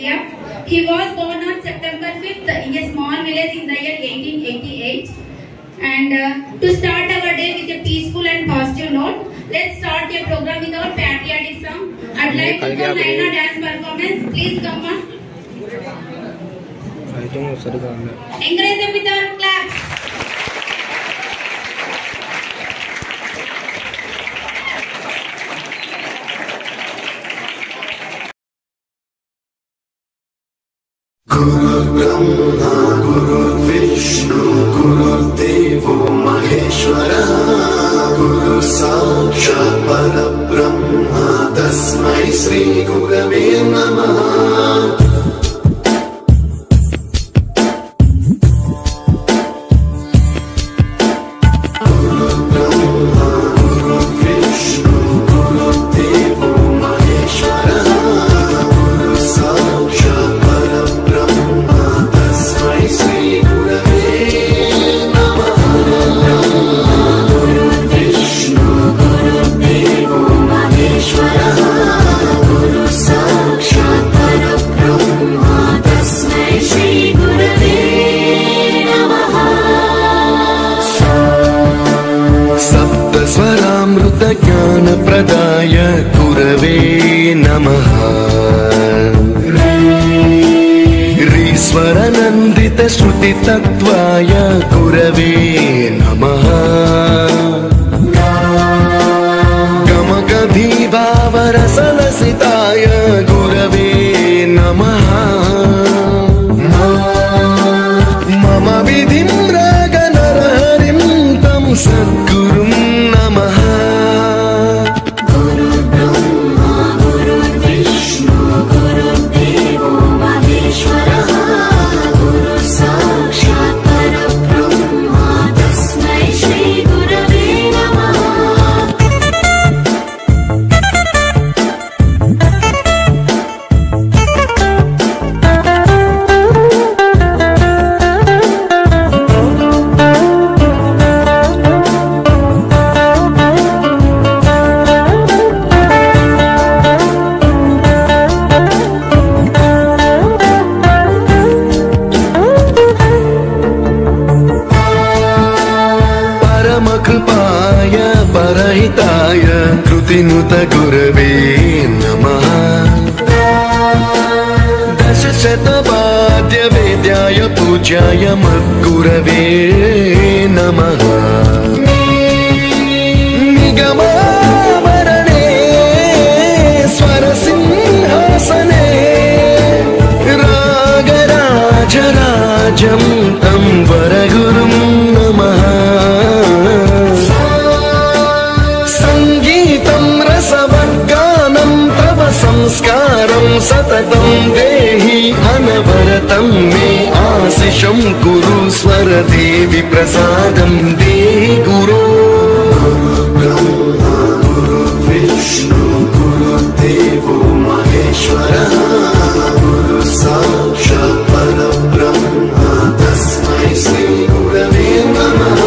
India. He was born on September 5th in a small village in the year 1888. And to start our day with a peaceful and positive note, let's start a program with our patriotic song. I'd like to call Naina dance performance. Please come on. Encourage them with our claps. Guru Brahma, Guru Vishnu, Guru Devo Maheshwara, Guru Sakshat Parabrahma, Tasmai Shri Gurave Namaha. प्रदाय गुरवे नमः ईश्वरनन्दित श्रुति तत्वाय गुरवे नमः गमगभीभावरसलसिताय गुरवे नमः मम विधिं रागनरहरिं तं सद्गुरुं नमः कृतिनुत गुरवे नमः दशशतवाद्य वेद्याय पूज्याय मद्गुरवे नमः निगमावरणे स्वरसिंहासने रागराजराजं तं वरगुरुं नमः संस्कारं सततं देहि अनवरतं मे आशिषं कुरु स्वरदेवि प्रसादं देहि गुरो ब्रह्मा गुरु विष्णु गुरु देवो महेश्वरः गुरु साक्षात् परब्रह्म तस्मै श्री गुरवे नमः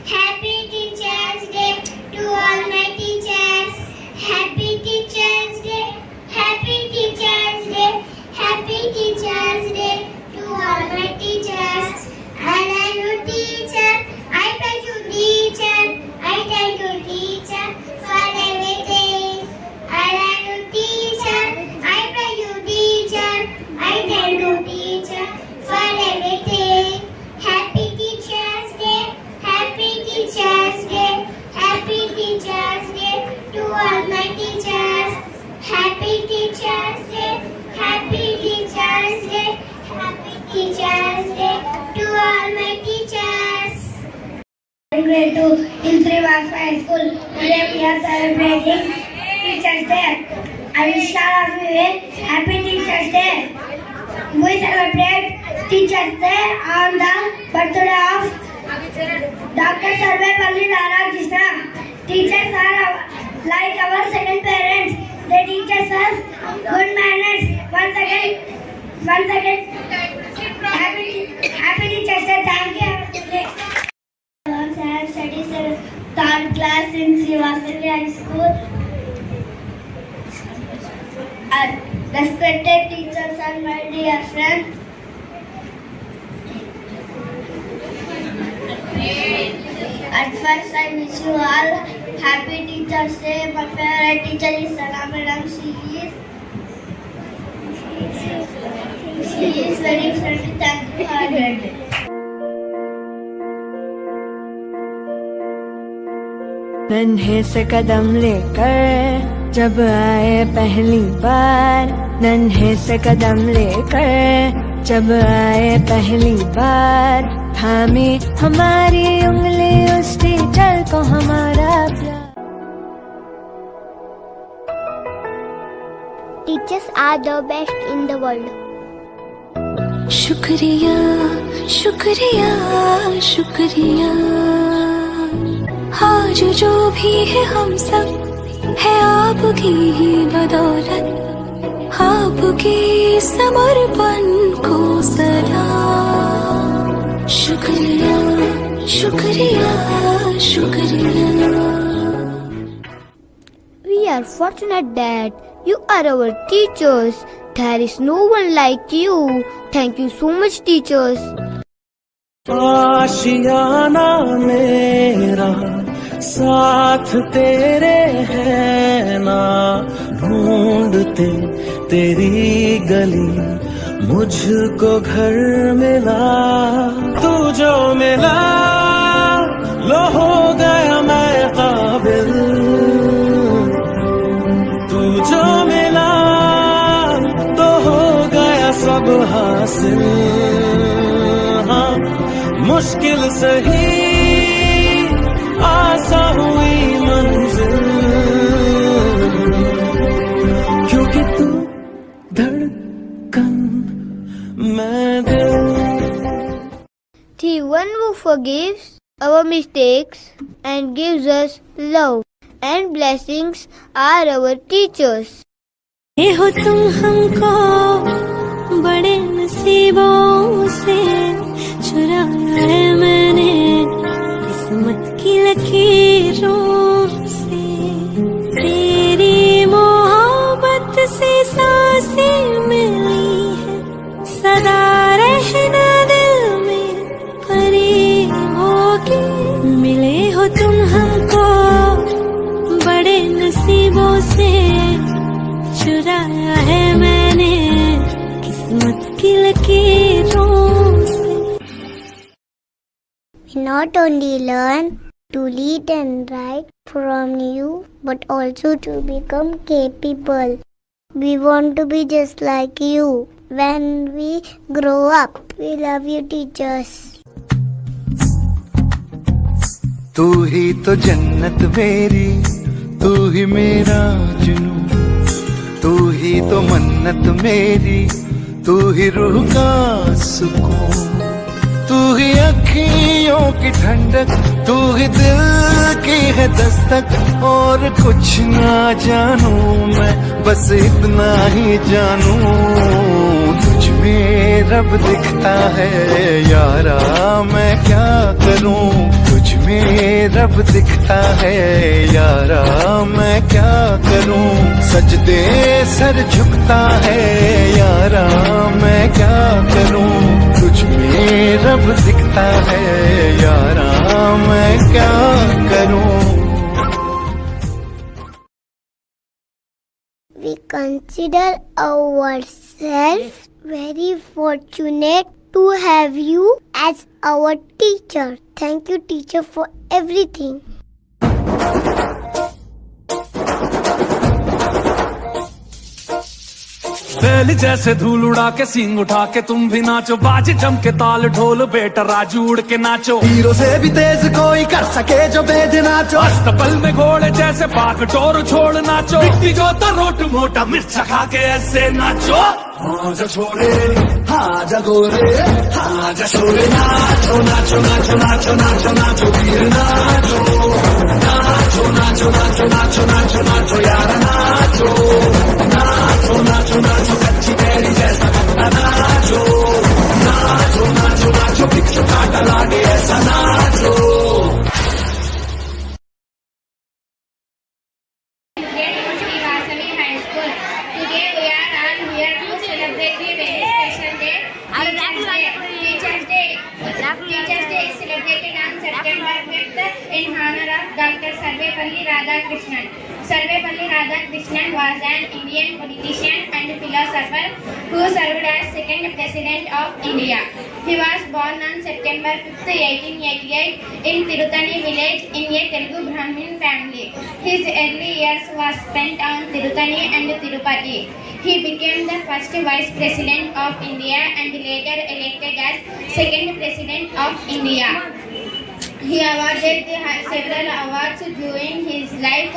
Happy Teachers Day. Happy Teachers Day to all my teachers. Grade 2 in Sri Vasudha High School. Today we are celebrating Teachers Day. I wish all of you a Happy Teachers Day. We celebrate Teachers Day on the birthday of Dr. Sarvepalli Radhakrishnan. Teachers are like our second parents. They teach us good manners. Once again, happy Teachers Day. Thank you. I have studied 3rd class in Sri Vasudha High School. Respected teachers and my dear friends. At first, I wish you all Happy Teachers Day. My favorite teacher is Sana Madam. She is very friendly. Thank you for that. नन्हे से कदम लेकर जब आए पहली बार, नन्हे से कदम लेकर जब आए पहली बार, थामी हमारी उंगली उस टीचर को हमारा प्यार। Teachers are the best in the world. शुक्रिया शुक्रिया शुक्रिया, आज जो भी है हम सब है आपकी ही बदौलत, आपके समर्पण को सलाम। शुक्रिया शुक्रिया शुक्रिया। We are fortunate that you are our teachers. There is no one like you. Thank you so much, teachers. आशियाना मेरा साथ तेरे है ना, ढूंढते तेरी गली मुझको घर मिला। तू जो मिला लो हो गया मैं काबिल, तू जो मिला तो हो गया सब हासिल। हाँ, मुश्किल सही आसा हुई मंजिल, क्योंकि तू धड़कन मैं दिल। The one who forgives our mistakes and gives us love and blessings are our teachers. ये हो तुम हमको बड़े नसीबों से, चुराया है मैंने किस्मत की लकीरों से। तेरी मोहब्बत से सांसें मिली है, सदा रहना दिल में फरीबों की। मिले हो तुम हमको बड़े नसीबों से, चुराया है मैंने किस्मत की लकीरों से। We not only learn to read and write from you, but also to become capable. We want to be just like you when we grow up. We love you, teachers. तू ही तो जन्नत मेरी, तू ही मेरा जुनून, तू ही तो मन्नत मेरी, तू ही रूह का सुकून, तू ही अखियों की ठंडक, तू ही दिल की है दस्तक। और कुछ ना जानू मैं, बस इतना ही जानू, तुझ में रब दिखता है यारा मैं क्या करूं। तुझ में रब दिखता है यारा मैं क्या करूं। सजदे सर झुकता है यारा मैं क्या करूं। तुझ में रब दिखता है यारा मैं क्या करूं। We consider ourselves very fortunate to have you as our teacher. Thank you, teacher, for everything. बेल जैसे धूल उड़ा के सींग उठा के तुम भी नाचो, बाज जम के ताल ढोल बेटा राजू उड़ के नाचो। हीरो से भी तेज कोई कर सके जो भेद नाचो, अस्तबल में घोड़े जैसे बाग टोर छोड़ नाचो। मिट्टी जो तो रोट मोटा मिर्च खा के ऐसे नाचो। हाँ जा छोरे हाँ जगोरे हाँ जा छोरे नाचो नाचो नाचो नाचो नाचो नाचो वीर नाचो नाचो नाचो नाचो नाचो नाचो नाचो यार नाचो नाचो नाचो नाचो कच्ची कैरी जैसा कट्टा नाचो नाचो नाचो नाचो भिक्षु काटा लागे ऐसा नाचो। Teachers Day is celebrated on September 5th in honor of Dr. Sarvepalli Radhakrishnan. Sarvepalli Radhakrishnan was an Indian politician and philosopher who served as second president of India. He was born on September 5th, 1888 in Tirutani village in a Telugu Brahmin family. His early years was spent on Tirutani and Tirupati. He became the first vice president of India and later elected as second president of India. He awarded several awards during his life,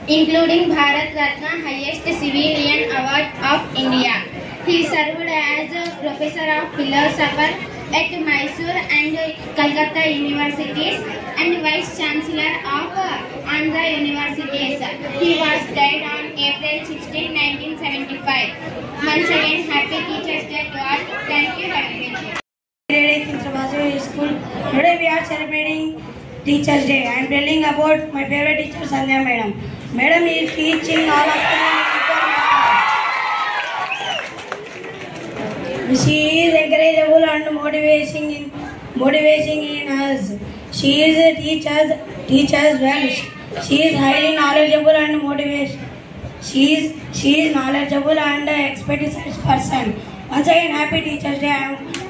including Bharat Ratna, highest civilian award of India. He served as a professor of philosophy at Mysore and Calcutta universities and vice chancellor of Andhra universities. He was died on April 16, 1975. Once again, happy Teachers Day to all. Thank you. Happy birthday. School. Today we are celebrating Teachers Day. I am telling about my favorite teacher Sandhya Madam. Madam is teaching all of us. She is encourageable and motivating in us. She is teaches well. She is highly knowledgeable and motivating. She is knowledgeable and expertise person. Once again, happy Teachers Day.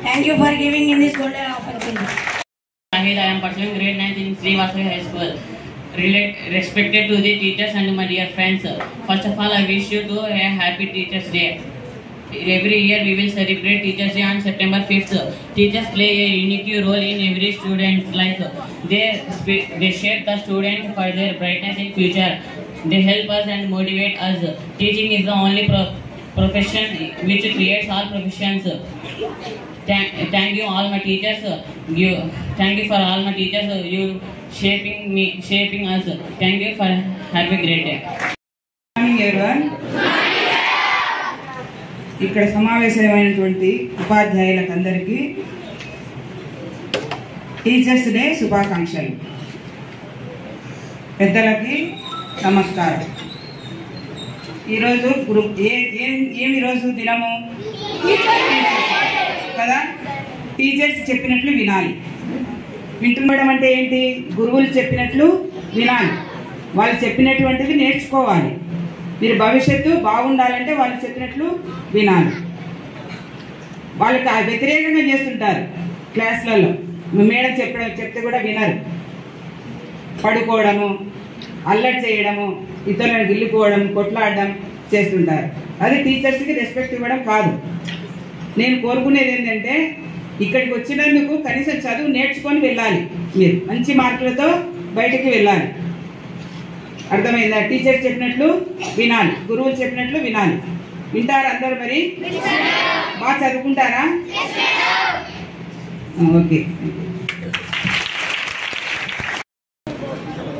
Thank you for giving in this golden opportunity. I am pursuing grade 9 in Sri Vasavi High School. Respected to the teachers and my dear friends. First of all, I wish you to a happy Teachers Day. Every year we will celebrate Teachers Day on September 5th. Teachers play a unique role in every student's life. They shape the student for their brightness in future. They help us and motivate us. Teaching is the only profession which creates all professions. Thank you all my teachers. Thank you for all my teachers. You shaping us. Thank you for have a great day. Good morning everyone. ఇక్కడ సమావేశమైనటువంటి ఉపాధ్యాయులకు అందరికీ teachers day శుభాకాంక్షలు. పెద్దలకి నమస్కారం. ఈరోజు ఏమి రోజు దినము కదా. టీచర్స్ చెప్పినట్లు వినాలి. వింటుండడం అంటే ఏంటి? గురువులు చెప్పినట్లు వినాలి. వాళ్ళు చెప్పినటువంటిది నేర్చుకోవాలి. మీరు భవిష్యత్తు బాగుండాలంటే వాళ్ళు చెప్పినట్లు వినాలి. వాళ్ళకి వ్యతిరేకంగా చేస్తుంటారు క్లాసులలో. మేడం చెప్తే కూడా వినరు. పడుకోవడము, అల్లరి చేయడము, ఇతరులను గిల్లుకోవడం, కొట్లాడడం చేస్తుంటారు. అది టీచర్స్కి రెస్పెక్ట్ ఇవ్వడం కాదు. నేను కోరుకునేది ఏంటంటే ఇక్కడికి వచ్చినందుకు కనీసం చదువు నేర్చుకొని వెళ్ళాలి. మీరు మంచి మార్కులతో బయటికి వెళ్ళాలి. అర్థమైందా? టీచర్స్ చెప్పినట్లు వినాలి, గురువులు చెప్పినట్లు వినాలి. వింటారా అందరు? మరి బాగా చదువుకుంటారా? ఓకే.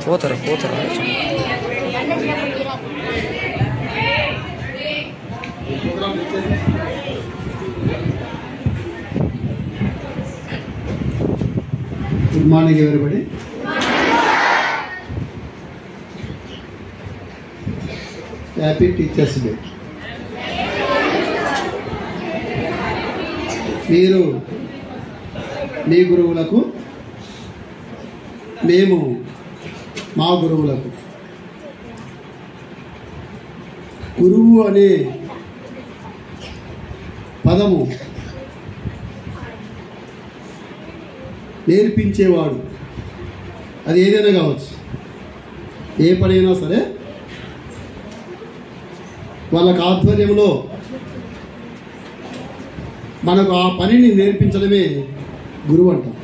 పోతారా Good morning everybody. Happy Teachers Day. మీరు మీ గురువులకు, మేము మా గురువులకు. గురువు అనే పదము నేర్పించేవాడు. అది ఏదైనా కావచ్చు, ఏ పనైనా సరే వాళ్ళకి ఆధ్వర్యంలో మనకు ఆ పనిని నేర్పించడమే గురువు అంటాం.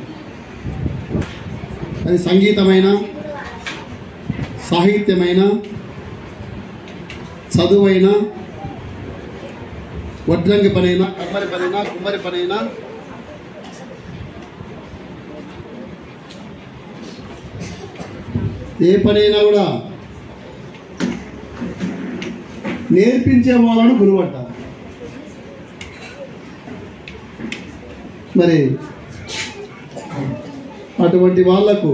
అది సంగీతమైన, సాహిత్యమైన, చదువైనా, వడ్రంగి పనైనా, కమ్మరి పనైనా, కుమ్మరి పనైనా, ఏ పనైనా కూడా నేర్పించే వాళ్ళను గురువు అంటారు. మరి అటువంటి వాళ్లకు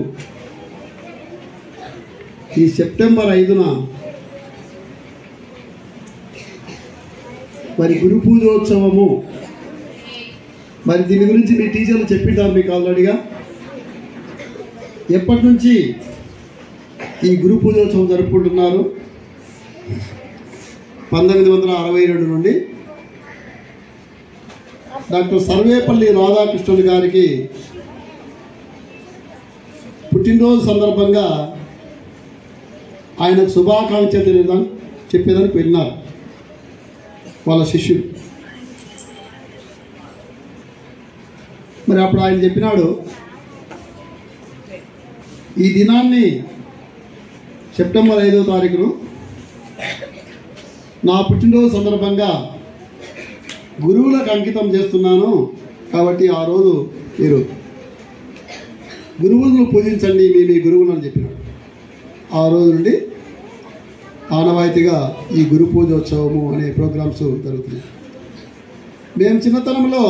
ఈ సెప్టెంబర్ 5న మరి గురు పూజోత్సవము, మరి దీని గురించి మీ టీచర్లు చెప్పింటారు మీకు ఆల్రెడీగా. ఎప్పటి నుంచి ఈ గురు పూజోత్సవం జరుపుకుంటున్నారు? 1962 నుండి డాక్టర్ సర్వేపల్లి రాధాకృష్ణన్ గారికి పుట్టినరోజు సందర్భంగా ఆయన శుభాకాంక్షలు చెప్పేదానికి వెళ్ళినారు వాళ్ళ శిష్యుడు. మరి అప్పుడు ఆయన చెప్పినాడు, ఈ దినాన్ని సెప్టెంబర్ 5వ తారీఖును నా పుట్టినరోజు సందర్భంగా గురువులకు అంకితం చేస్తున్నాను, కాబట్టి ఆ రోజు మీరు గురువులను పూజించండి, మీ గురువులను అని చెప్పినాడు. ఆ రోజు నుండి ఆనవాయితీగా ఈ గురు పూజోత్సవము అనే ప్రోగ్రామ్స్ జరుగుతున్నాయి. మేము చిన్నతనంలో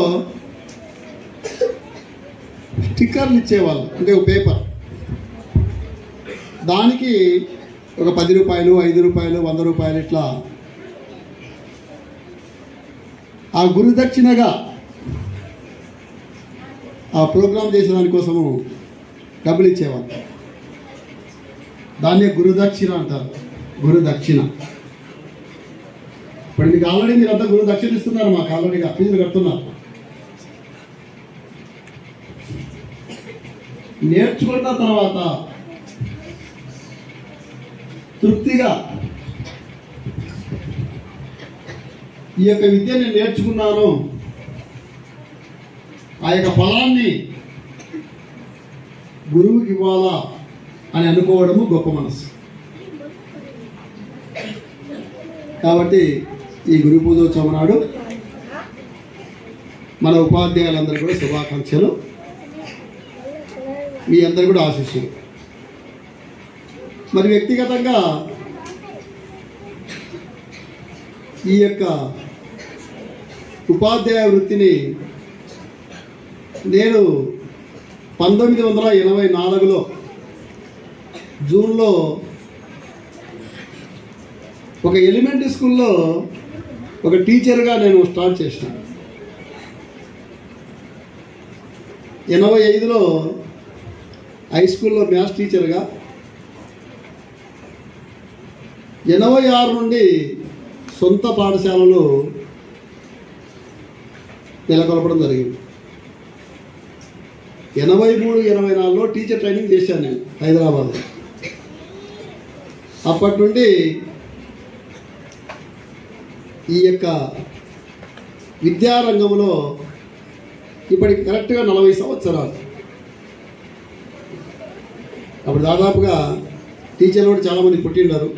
స్టిక్కర్లు ఇచ్చేవాళ్ళం, అంటే ఒక పేపర్, దానికి ఒక 10 రూపాయలు, 5 రూపాయలు, 100 రూపాయలు ఇట్లా ఆ గురుదక్షిణగా ఆ ప్రోగ్రాం చేసేదానికోసము డబ్బులు ఇచ్చేవాళ్ళు. దాన్నే గురుదక్షిణ అంటారు. గురుదక్షిణ. ఇప్పుడు మీకు ఆల్రెడీ మీరంతా గురుదక్షిణ ఇస్తున్నారు, మాకు ఆల్రెడీగా ఫీజులు కడుతున్నారు. నేర్చుకున్న తర్వాత తృప్తిగా ఈ యొక్క విద్య నేను నేర్చుకున్నాను, ఆ యొక్క ఫలాన్ని గురువుకి ఇవ్వాలా అని అనుకోవడము గొప్ప మనసు. కాబట్టి ఈ గురు పూజోత్సవం నాడు మన ఉపాధ్యాయులందరూ కూడా శుభాకాంక్షలు, మీ అందరు కూడా ఆశీస్సులు. మరి వ్యక్తిగతంగా ఈ యొక్క ఉపాధ్యాయ వృత్తిని నేను 1984లో జూన్లో ఒక ఎలిమెంటరీ స్కూల్లో ఒక టీచర్గా నేను స్టార్ట్ చేసిన. 85లో హై స్కూల్లో మ్యాథ్స్ టీచర్గా, 86 నుండి సొంత పాఠశాలలో నెలకొల్పడం జరిగింది. 83, 84లో టీచర్ ట్రైనింగ్ చేశాను నేను హైదరాబాద్లో. అప్పటి నుండి ఈ యొక్క విద్యారంగంలో ఇప్పటికి కరెక్ట్గా 40 సంవత్సరాలు. అప్పుడు దాదాపుగా టీచర్లు కూడా చాలామంది పుట్టిండారు.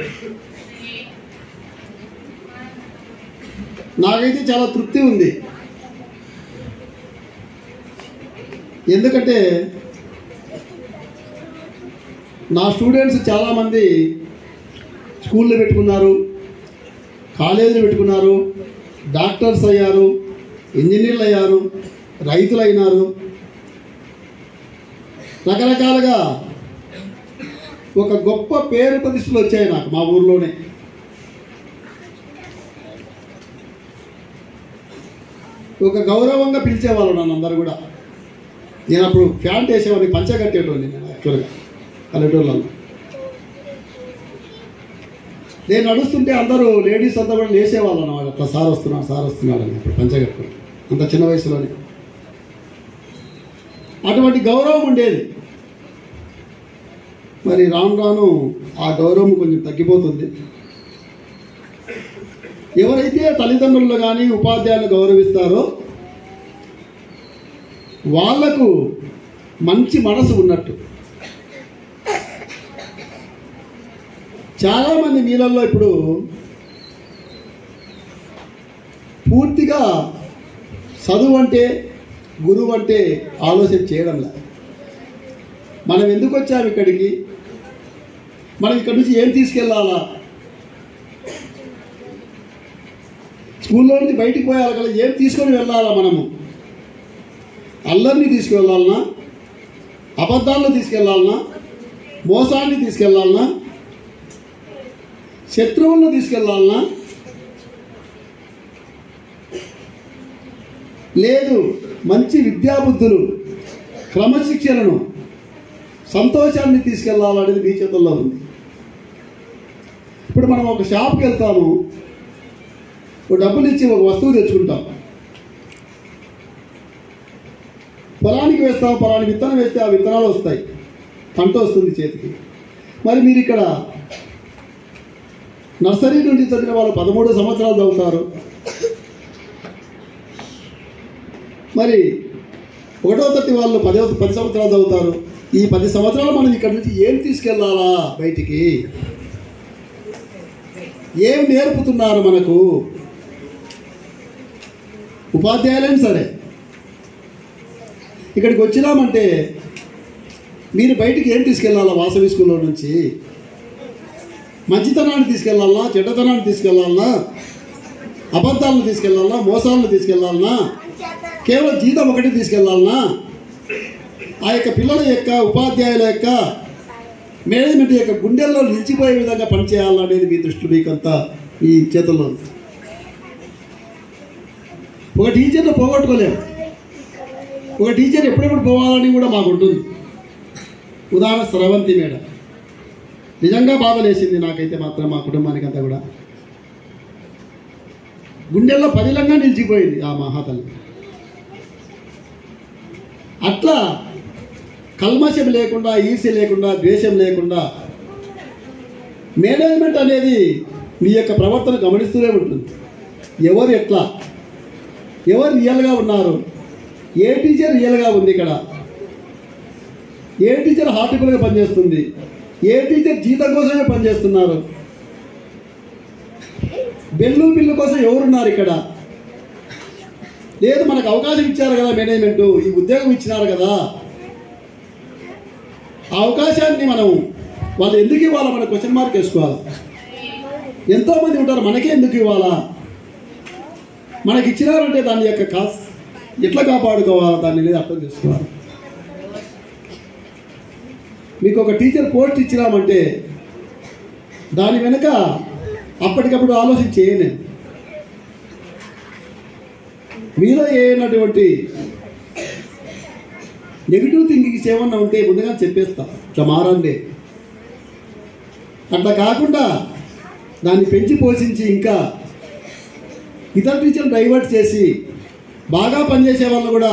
నాకైతే చాలా తృప్తి ఉంది. ఎందుకంటే నా స్టూడెంట్స్ చాలామంది స్కూళ్ళు పెట్టుకున్నారు, కాలేజీలు పెట్టుకున్నారు, డాక్టర్స్ అయ్యారు, ఇంజనీర్లు అయ్యారు, రైతులు అయినారు. రకరకాలుగా ఒక గొప్ప పేరు ప్రతిష్టలు వచ్చాయి నాకు మా ఊర్లోనే. ఒక గౌరవంగా పిలిచేవాళ్ళు నన్ను అందరూ కూడా. నేను అప్పుడు ఫ్యాంట్ వేసేవాడిని, పంచ కట్టేటోని నేను యాక్చువల్గా పల్లెటూళ్ళలో. నేను నడుస్తుంటే అందరూ లేడీస్ అంతా కూడా లేసేవాళ్ళు అన్నమాట, అట్లా సార్ వస్తున్నాడు అని. ఇప్పుడు పంచ కట్టుకుని అంత చిన్న వయసులోనే అటువంటి గౌరవం ఉండేది. మరి రాను రాను ఆ గౌరవం కొంచెం తగ్గిపోతుంది. ఎవరైతే తల్లిదండ్రులు కానీ ఉపాధ్యాయులు గౌరవిస్తారో వాళ్లకు మంచి మనసు ఉన్నట్టు. చాలామంది మీలల్లో ఇప్పుడు పూర్తిగా చదువు అంటే గురువు అంటే ఆలోచన చేయడంలా. మనం ఎందుకు వచ్చాము ఇక్కడికి, మనం ఇక్కడి నుంచి ఏం తీసుకెళ్ళాలా, స్కూల్లో నుంచి బయటికి పోయాలి కదా, ఏం తీసుకొని వెళ్ళాలా, మనము అల్లరిని తీసుకువెళ్ళాలనా, అబద్ధాలను తీసుకెళ్ళాలనా, మోసాన్ని తీసుకెళ్ళాలనా, శత్రువులను తీసుకెళ్ళాలనా, లేదు మంచి విద్యాబుద్ధులు, క్రమశిక్షణను, సంతోషాన్ని తీసుకెళ్ళాలనేది మీ చేతుల్లో ఉంది. ఇప్పుడు మనం ఒక షాప్కి వెళ్తాము, ఒక డబ్బులు ఇచ్చి ఒక వస్తువు తెచ్చుకుంటాం, పొలానికి వేస్తాం, పొలానికి విత్తనం వేస్తే ఆ విత్తనాలు వస్తాయి, పంట వస్తుంది చేతికి. మరి మీరు ఇక్కడ నర్సరీ నుంచి చదివిన వాళ్ళు 13 సంవత్సరాలు చదువుతారు, మరి 1వ తరగతి వాళ్ళు 10 సంవత్సరాలు చదువుతారు. ఈ 10 సంవత్సరాలు మనం ఇక్కడ నుంచి ఏం తీసుకెళ్ళాలా, బయటికి ఏం నేర్పుతున్నారు మనకు ఉపాధ్యాయులైనా సరే. ఇక్కడికి వచ్చినామంటే మీరు బయటికి ఏం తీసుకెళ్ళాలా, వాసవి స్కూల్లో నుంచి మంచితనాన్ని తీసుకెళ్ళాలనా, చెడ్డతనాన్ని తీసుకెళ్ళాలనా, అబద్ధాలను తీసుకెళ్ళాలనా, మోసాలను తీసుకెళ్ళాలనా, కేవలం జీతం ఒకటి తీసుకెళ్ళాలనా, ఆ యొక్క పిల్లల యొక్క ఉపాధ్యాయుల యొక్క మేనేజ్మెంట్ యొక్క గుండెల్లో నిలిచిపోయే విధంగా పనిచేయాలనేది మీ దృష్టి మీకంతా ఈ చేతుల్లో ఉంది. ఒక టీచర్ని పోగొట్టుకోలేము, ఒక టీచర్ ఎప్పుడెప్పుడు పోవాలని కూడా మాకు ఉంటుంది. ఉదాహరణ స్రవంతి మేడం, నిజంగా బాధలేసింది నాకైతే మాత్రం, మా కుటుంబానికి అంతా కూడా గుండెల్లో పదిలంగా నిలిచిపోయింది ఆ మహాతల్లి. అట్లా కల్మషం లేకుండా, ఈర్ష్య లేకుండా, ద్వేషం లేకుండా మేనేజ్మెంట్ అనేది మీ యొక్క ప్రవర్తన గమనిస్తూనే ఉంటుంది. ఎవరు ఎట్లా, ఎవరు రియల్గా ఉన్నారు, ఏ టీచర్ రియల్గా ఉంది ఇక్కడ, ఏ టీచర్ హార్టిఫుల్గా పనిచేస్తుంది, ఏ టీచర్ జీతం కోసమే పనిచేస్తున్నారు, బిల్లు కోసం ఎవరున్నారు ఇక్కడ, లేదు మనకు అవకాశం ఇచ్చారు కదా మేనేజ్మెంట్, ఈ ఉద్యోగం ఇచ్చినారు కదా, ఆ అవకాశాన్ని మనం వాళ్ళు ఎందుకు ఇవ్వాలా, మన క్వశ్చన్ మార్క్ వేసుకోవాలి. ఎంతోమంది ఉంటారు, మనకే ఎందుకు ఇవ్వాలా, మనకి ఇచ్చినారంటే దాని యొక్క ఎట్లా కాపాడుకోవాలా, దాన్ని అనేది అర్థం చేసుకోవాలి. మీకు ఒక టీచర్ పోస్ట్ ఇచ్చినామంటే దాని వెనుక అప్పటికప్పుడు ఆలోచన చేయను. మీలో ఏమైనటువంటి నెగిటివ్ థింకింగ్స్ ఏమన్నా ఉంటే ముందుగా చెప్పేస్తా, ఇట్లా మారండి. అట్లా కాకుండా దాన్ని పెంచి పోషించి ఇంకా ఇతర టీచర్లు డైవర్ట్ చేసి బాగా పనిచేసే వాళ్ళు కూడా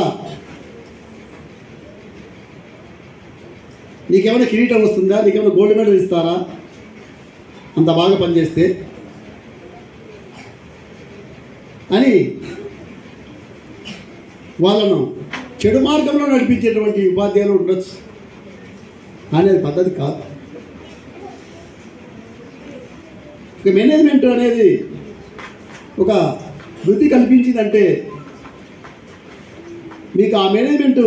నీకేమైనా కిరీటం వస్తుందా, నీకేమైనా గోల్డ్ మెడల్ ఇస్తారా అంత బాగా పనిచేస్తే అని వాళ్ళను చెడు మార్గంలో నడిపించేటువంటి ఉపాధ్యాయులు ఉండొచ్చు, అనేది పద్ధతి కాదు. ఇక మేనేజ్మెంట్ అనేది ఒక వృత్తి కల్పించిందంటే మీకు ఆ మేనేజ్మెంట్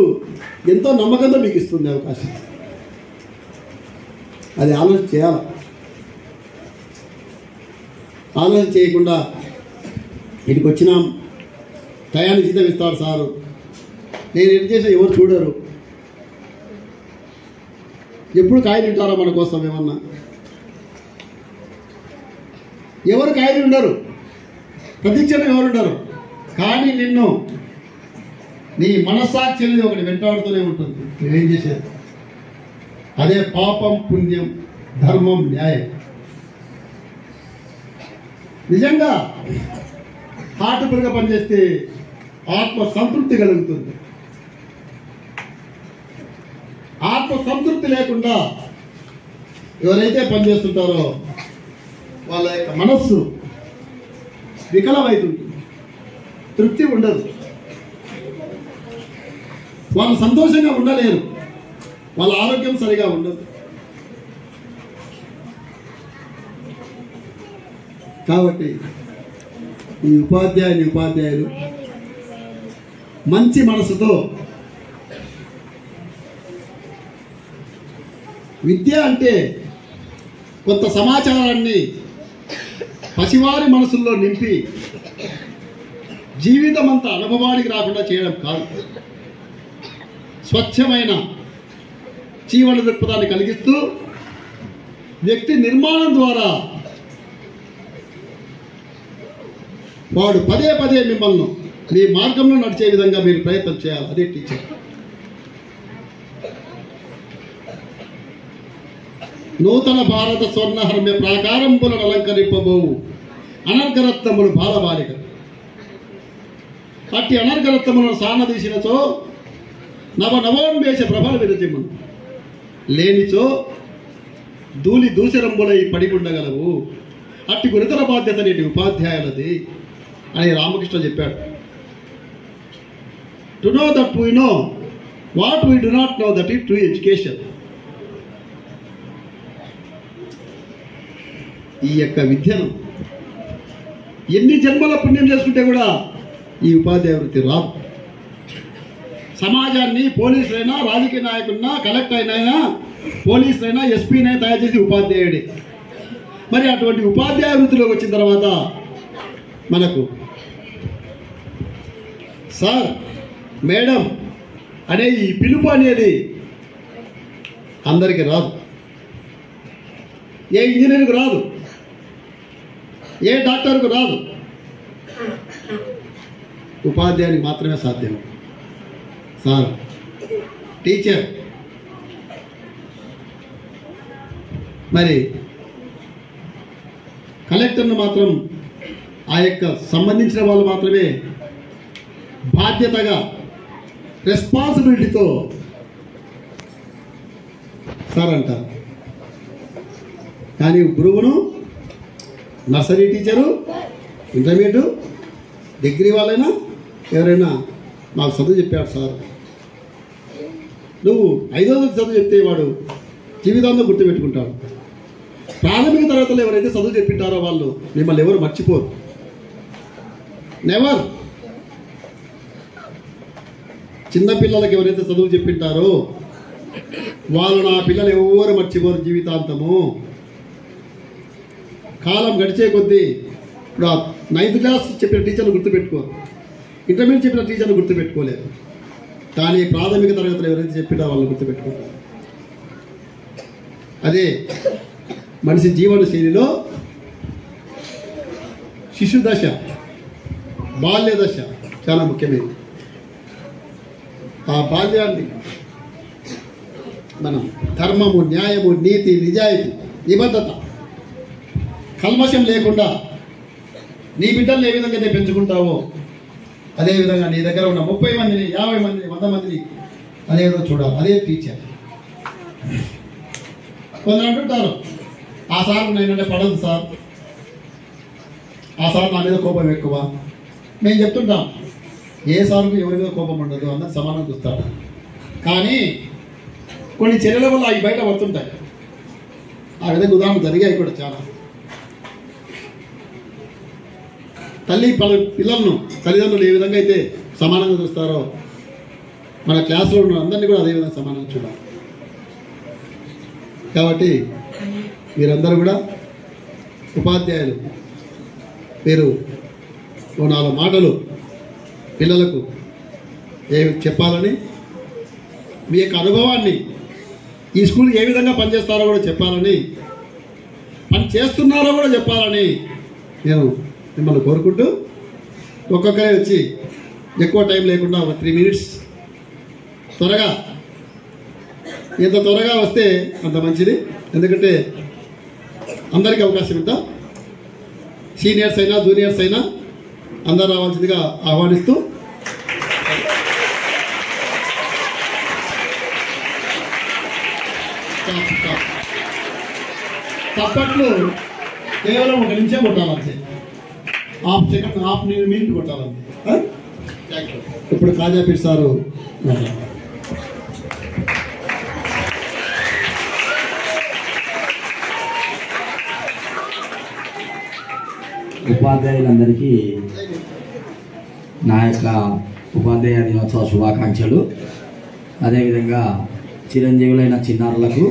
ఎంతో నమ్మకంతో మీకు ఇస్తుంది అవకాశం. అది ఆలోచన చేయాలి. ఆలోచన చేయకుండా ఇక్కడికి వచ్చినాం, టయానికి జీతం ఇస్తాడు సారు, నేను ఎన్ని చేసా ఎవరు చూడరు, ఎప్పుడు కాయ తింటారా మన కోసం, ఏమన్నా ఎవరు కాయలు ఉండరు, ప్రతిక్షణం ఎవరు ఉండరు. కానీ నిన్ను నీ మనస్సాక్షి అనేది ఒకటి వెంటాడుతూనే ఉంటుంది. నువ్వేం చేసేది అదే పాపం, పుణ్యం, ధర్మం, న్యాయం. నిజంగా హార్ట్ఫుల్గా పనిచేస్తే ఆత్మ సంతృప్తి కలుగుతుంది. ఆత్మ సంతృప్తి లేకుండా ఎవరైతే పనిచేస్తుంటారో వాళ్ళ యొక్క మనస్సు వికలమవుతుంది, తృప్తి ఉండదు. వాళ్ళు సంతోషంగా ఉండలేరు, వాళ్ళ ఆరోగ్యం సరిగా ఉండదు. కాబట్టి ఈ ఉపాధ్యాయులు మంచి మనసుతో విద్య అంటే కొంత సమాచారాన్ని పసివారి మనసుల్లో నింపి జీవితం అంతా అనుభవానికి రాకుండా చేయడం కాదు, స్వచ్ఛమైన జీవన దృక్పథాన్ని కలిగిస్తూ వ్యక్తి నిర్మాణం ద్వారా వాడు పదే పదే మిమ్మల్ని మీ మార్గంలో నడిచే విధంగా మీరు ప్రయత్నం చేయాలి. అదే టీచర్. నూతన భారత స్వర్ణహర్మ్య ప్రాకారంబులను అలంకరింపబోవు అనర్ఘరత్నములు బాలబాలిక. అట్టి అనర్ఘరత్నములను సానదీసినచో నవోన్మేష ప్రభలు విరచిమును, లేనిచో ధూళి దూసరంబులై పడిగుండగలవు. అట్టి గురుతర బాధ్యత నేటి ఉపాధ్యాయులది అని రామకృష్ణ చెప్పాడు. To know that we know what we do not know, that is true education. ఈ యొక్క విద్యను ఎన్ని జన్మల పుణ్యం చేసుకుంటే కూడా ఈ ఉపాధ్యాయ వృత్తి రాదు. సమాజాన్ని పోలీసులైనా, రాజకీయ నాయకులైనా, కలెక్టర్ అయినా, పోలీసులైనా, ఎస్పీనైనా తయారు చేసి ఉపాధ్యాయుడే. మరి అటువంటి ఉపాధ్యాయ వృత్తిలోకి వచ్చిన తర్వాత మనకు సార్, మేడం అనే ఈ పిలుపు అనేది అందరికీ రాదు. ఏ ఇంజనీర్కు రాదు, ఏ డాక్టర్కు రాదు, ఉపాధ్యాయునికి మాత్రమే సాధ్యం. Sir, teacher. మరి కలెక్టర్ను మాత్రం ఆ యొక్క సంబంధించిన వాళ్ళు మాత్రమే బాధ్యతగా, రెస్పాన్సిబిలిటీతో సార్ అంటారు. కానీ గురువును, నర్సరీ టీచరు, ఇంటర్మీడియట్, డిగ్రీ వాళ్ళైనా ఎవరైనా నాకు చదువు చెప్పాడు సార్, నువ్వు 5వ తరగతి చదువు చెప్తే వాడు జీవితాంతం గుర్తుపెట్టుకుంటాడు. ప్రాథమిక తరగతిలో ఎవరైతే చదువు చెప్పింటారో వాళ్ళు మిమ్మల్ని ఎవరు మర్చిపోరు. నెవర్. చిన్నపిల్లలకి ఎవరైతే చదువు చెప్పింటారో వాళ్ళు నా పిల్లలు ఎవరు మర్చిపోరు జీవితాంతము. కాలం గడిచే కొద్దీ ఇప్పుడు 9th క్లాస్ చెప్పిన టీచర్లు గుర్తుపెట్టుకోరు, ఇంటర్మీడియట్ చెప్పిన టీచర్లు గుర్తుపెట్టుకోలేరు. కానీ ప్రాథమిక తరగతిలో ఎవరైతే చెప్పినా వాళ్ళు గుర్తుపెట్టుకుంటారు. అదే మనిషి జీవన శైలిలో శిశు దశ, బాల్య దశ చాలా ముఖ్యమైనది. ఆ బాల్యాన్ని మనం ధర్మము, న్యాయము, నీతి, నిజాయితీ, నిబద్ధత, కల్మషం లేకుండా నీ బిడ్డలను ఏ విధంగా అయితే పెంచుకుంటావో అదేవిధంగా నీ దగ్గర ఉన్న 30 మందిని, 50 మందిని, 100 మందిని అదేవిధంగా చూడాలి. అదే టీచర్. కొందరు అంటుంటారు, ఆ సార్ నేనంటే పడదు సార్, ఆ సార్ నా మీద కోపం ఎక్కువ. మేము చెప్తుంటాం, ఏ సార్కు ఎవరి మీద కోపం ఉండదు, అందరు సమానం చూస్తారు. కానీ కొన్ని చర్యల వల్ల అవి బయట పడుతుంటాయి. ఆ విధంగా ఉదాహరణ జరిగాయి కూడా చాలా. పిల్లలను తల్లిదండ్రులు ఏ విధంగా అయితే సమానంగా చూస్తారో మన క్లాసులో ఉన్న అందరినీ కూడా అదేవిధంగా సమానంగా చూడాలి. కాబట్టి మీరందరూ కూడా ఉపాధ్యాయులు, మీరు 4 మాటలు పిల్లలకు చెప్పాలని, మీ యొక్క అనుభవాన్ని ఈ స్కూల్కి ఏ విధంగా పనిచేస్తారో కూడా చెప్పాలని, పని చేస్తున్నారో కూడా చెప్పాలని నేను మిమ్మల్ని కోరుకుంటూ, ఒక్కొక్కరే వచ్చి ఎక్కువ టైం లేకుండా ఒక 3 minutes త్వరగా, ఎంత త్వరగా వస్తే అంత మంచిది. ఎందుకంటే అందరికీ అవకాశం ఇద్దాం. సీనియర్స్ అయినా జూనియర్స్ అయినా అందరూ రావాల్సిందిగా ఆహ్వానిస్తూ, తప్పట్లు కేవలం 1 నిమిషం కొట్టాలంటే, హాఫ్ సెకండ్, హాఫ్ మినిట్ కొట్టాలంటే. ఇప్పుడు కాజాపీర్ సారు ఉపాధ్యాయులందరికీ నా యొక్క ఉపాధ్యాయ దినోత్సవ శుభాకాంక్షలు. అదేవిధంగా చిరంజీవులైన చిన్నారులకు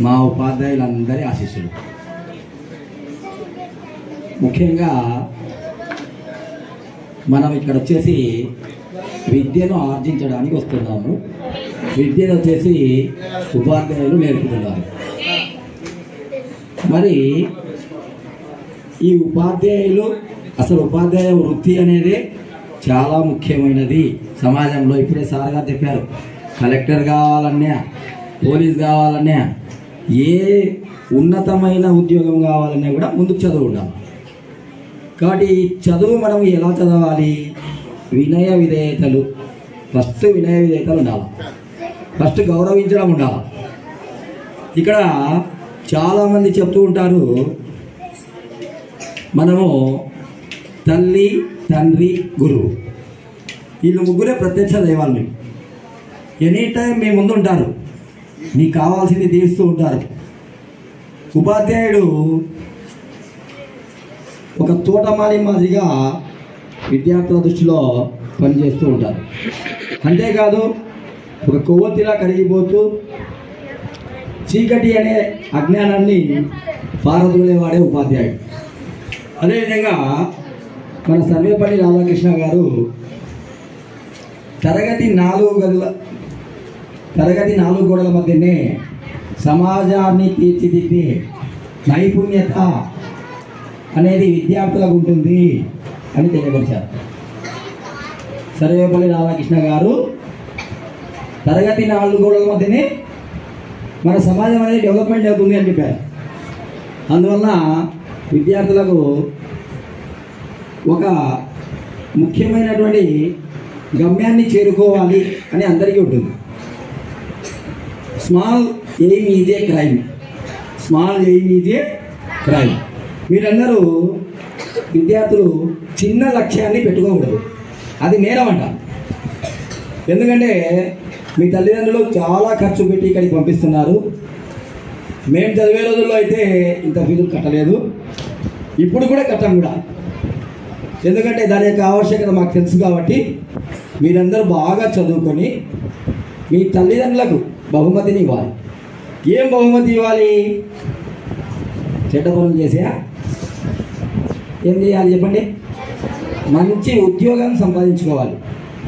మా ఉపాధ్యాయులందరి ఆశీస్సులు. ముఖ్యంగా మనం ఇక్కడ వచ్చేసి విద్యను ఆర్జించడానికి వస్తున్నాము. విద్యను వచ్చేసి ఉపాధ్యాయులు నేర్పుతున్నారు. మరి ఈ ఉపాధ్యాయులు అసలు ఉపాధ్యాయ వృత్తి అనేది చాలా ముఖ్యమైనది సమాజంలో. ఇప్పుడే సార్ గారు చెప్పారు, కలెక్టర్ కావాలన్నా, పోలీస్ కావాలన్నా, ఏ ఉన్నతమైన ఉద్యోగం కావాలన్నా కూడా ముందు చదువు ఉండాలి. కాబట్టి ఈ చదువు మనం ఎలా చదవాలి? వినయ విధేయతలు, ఫస్ట్ వినయ విధేయతలు ఉండాలి, ఫస్ట్ గౌరవించడం ఉండాలి. ఇక్కడ చాలామంది చెప్తూ ఉంటారు, మనము తల్లి, తండ్రి, గురువు, వీళ్ళు ముగ్గురే ప్రత్యక్ష దైవాలు. మీకు ఎనీ టైం మీ ముందు ఉంటారు, మీకు కావాల్సింది తీరుస్తూ ఉంటారు. ఉపాధ్యాయుడు ఒక తోటమాలి మాదిరిగా విద్యార్థుల దృష్టిలో పనిచేస్తూ ఉంటారు. అంతేకాదు ఒక కొవ్వొత్తిలా కరిగిపోతూ చీకటి అనే అజ్ఞానాన్ని పారదోలేవాడే ఉపాధ్యాయుడు. అదేవిధంగా మన సర్వేపల్లి రాధాకృష్ణ గారు తరగతి 4 గోడల మధ్యనే సమాజాన్ని తీర్చిదిద్దే నైపుణ్యత అనేది విద్యార్థులకు ఉంటుంది అని తెలియపరిచారు. సర్వేపల్లి రాధాకృష్ణ గారు తరగతి 4 గోడల మధ్యనే మన సమాజం అనేది డెవలప్మెంట్ అవుతుంది అని చెప్పారు. అందువల్ల విద్యార్థులకు ఒక ముఖ్యమైనటువంటి గమ్యాన్ని చేరుకోవాలి అని అందరికీ ఉంటుంది. Small aim is a crime, small aim is a crime. మీరందరూ విద్యార్థులు చిన్న లక్ష్యాన్ని పెట్టుకోకూడదు, అది నేరం అంట. ఎందుకంటే మీ తల్లిదండ్రులు చాలా ఖర్చు పెట్టి ఇక్కడికి పంపిస్తున్నారు. మేము చదివే రోజుల్లో అయితే ఇంత ఫీజులు కట్టలేదు, ఇప్పుడు కూడా కట్టం కూడా. ఎందుకంటే దాని యొక్క ఆవశ్యకత మాకు తెలుసు. కాబట్టి మీరందరూ బాగా చదువుకొని మీ తల్లిదండ్రులకు బహుమతిని ఇవ్వాలి. ఏం బహుమతి ఇవ్వాలి? చెడ్డ పనులు చేసా ఏం చేయాలి చెప్పండి? మంచి ఉద్యోగాన్ని సంపాదించుకోవాలి,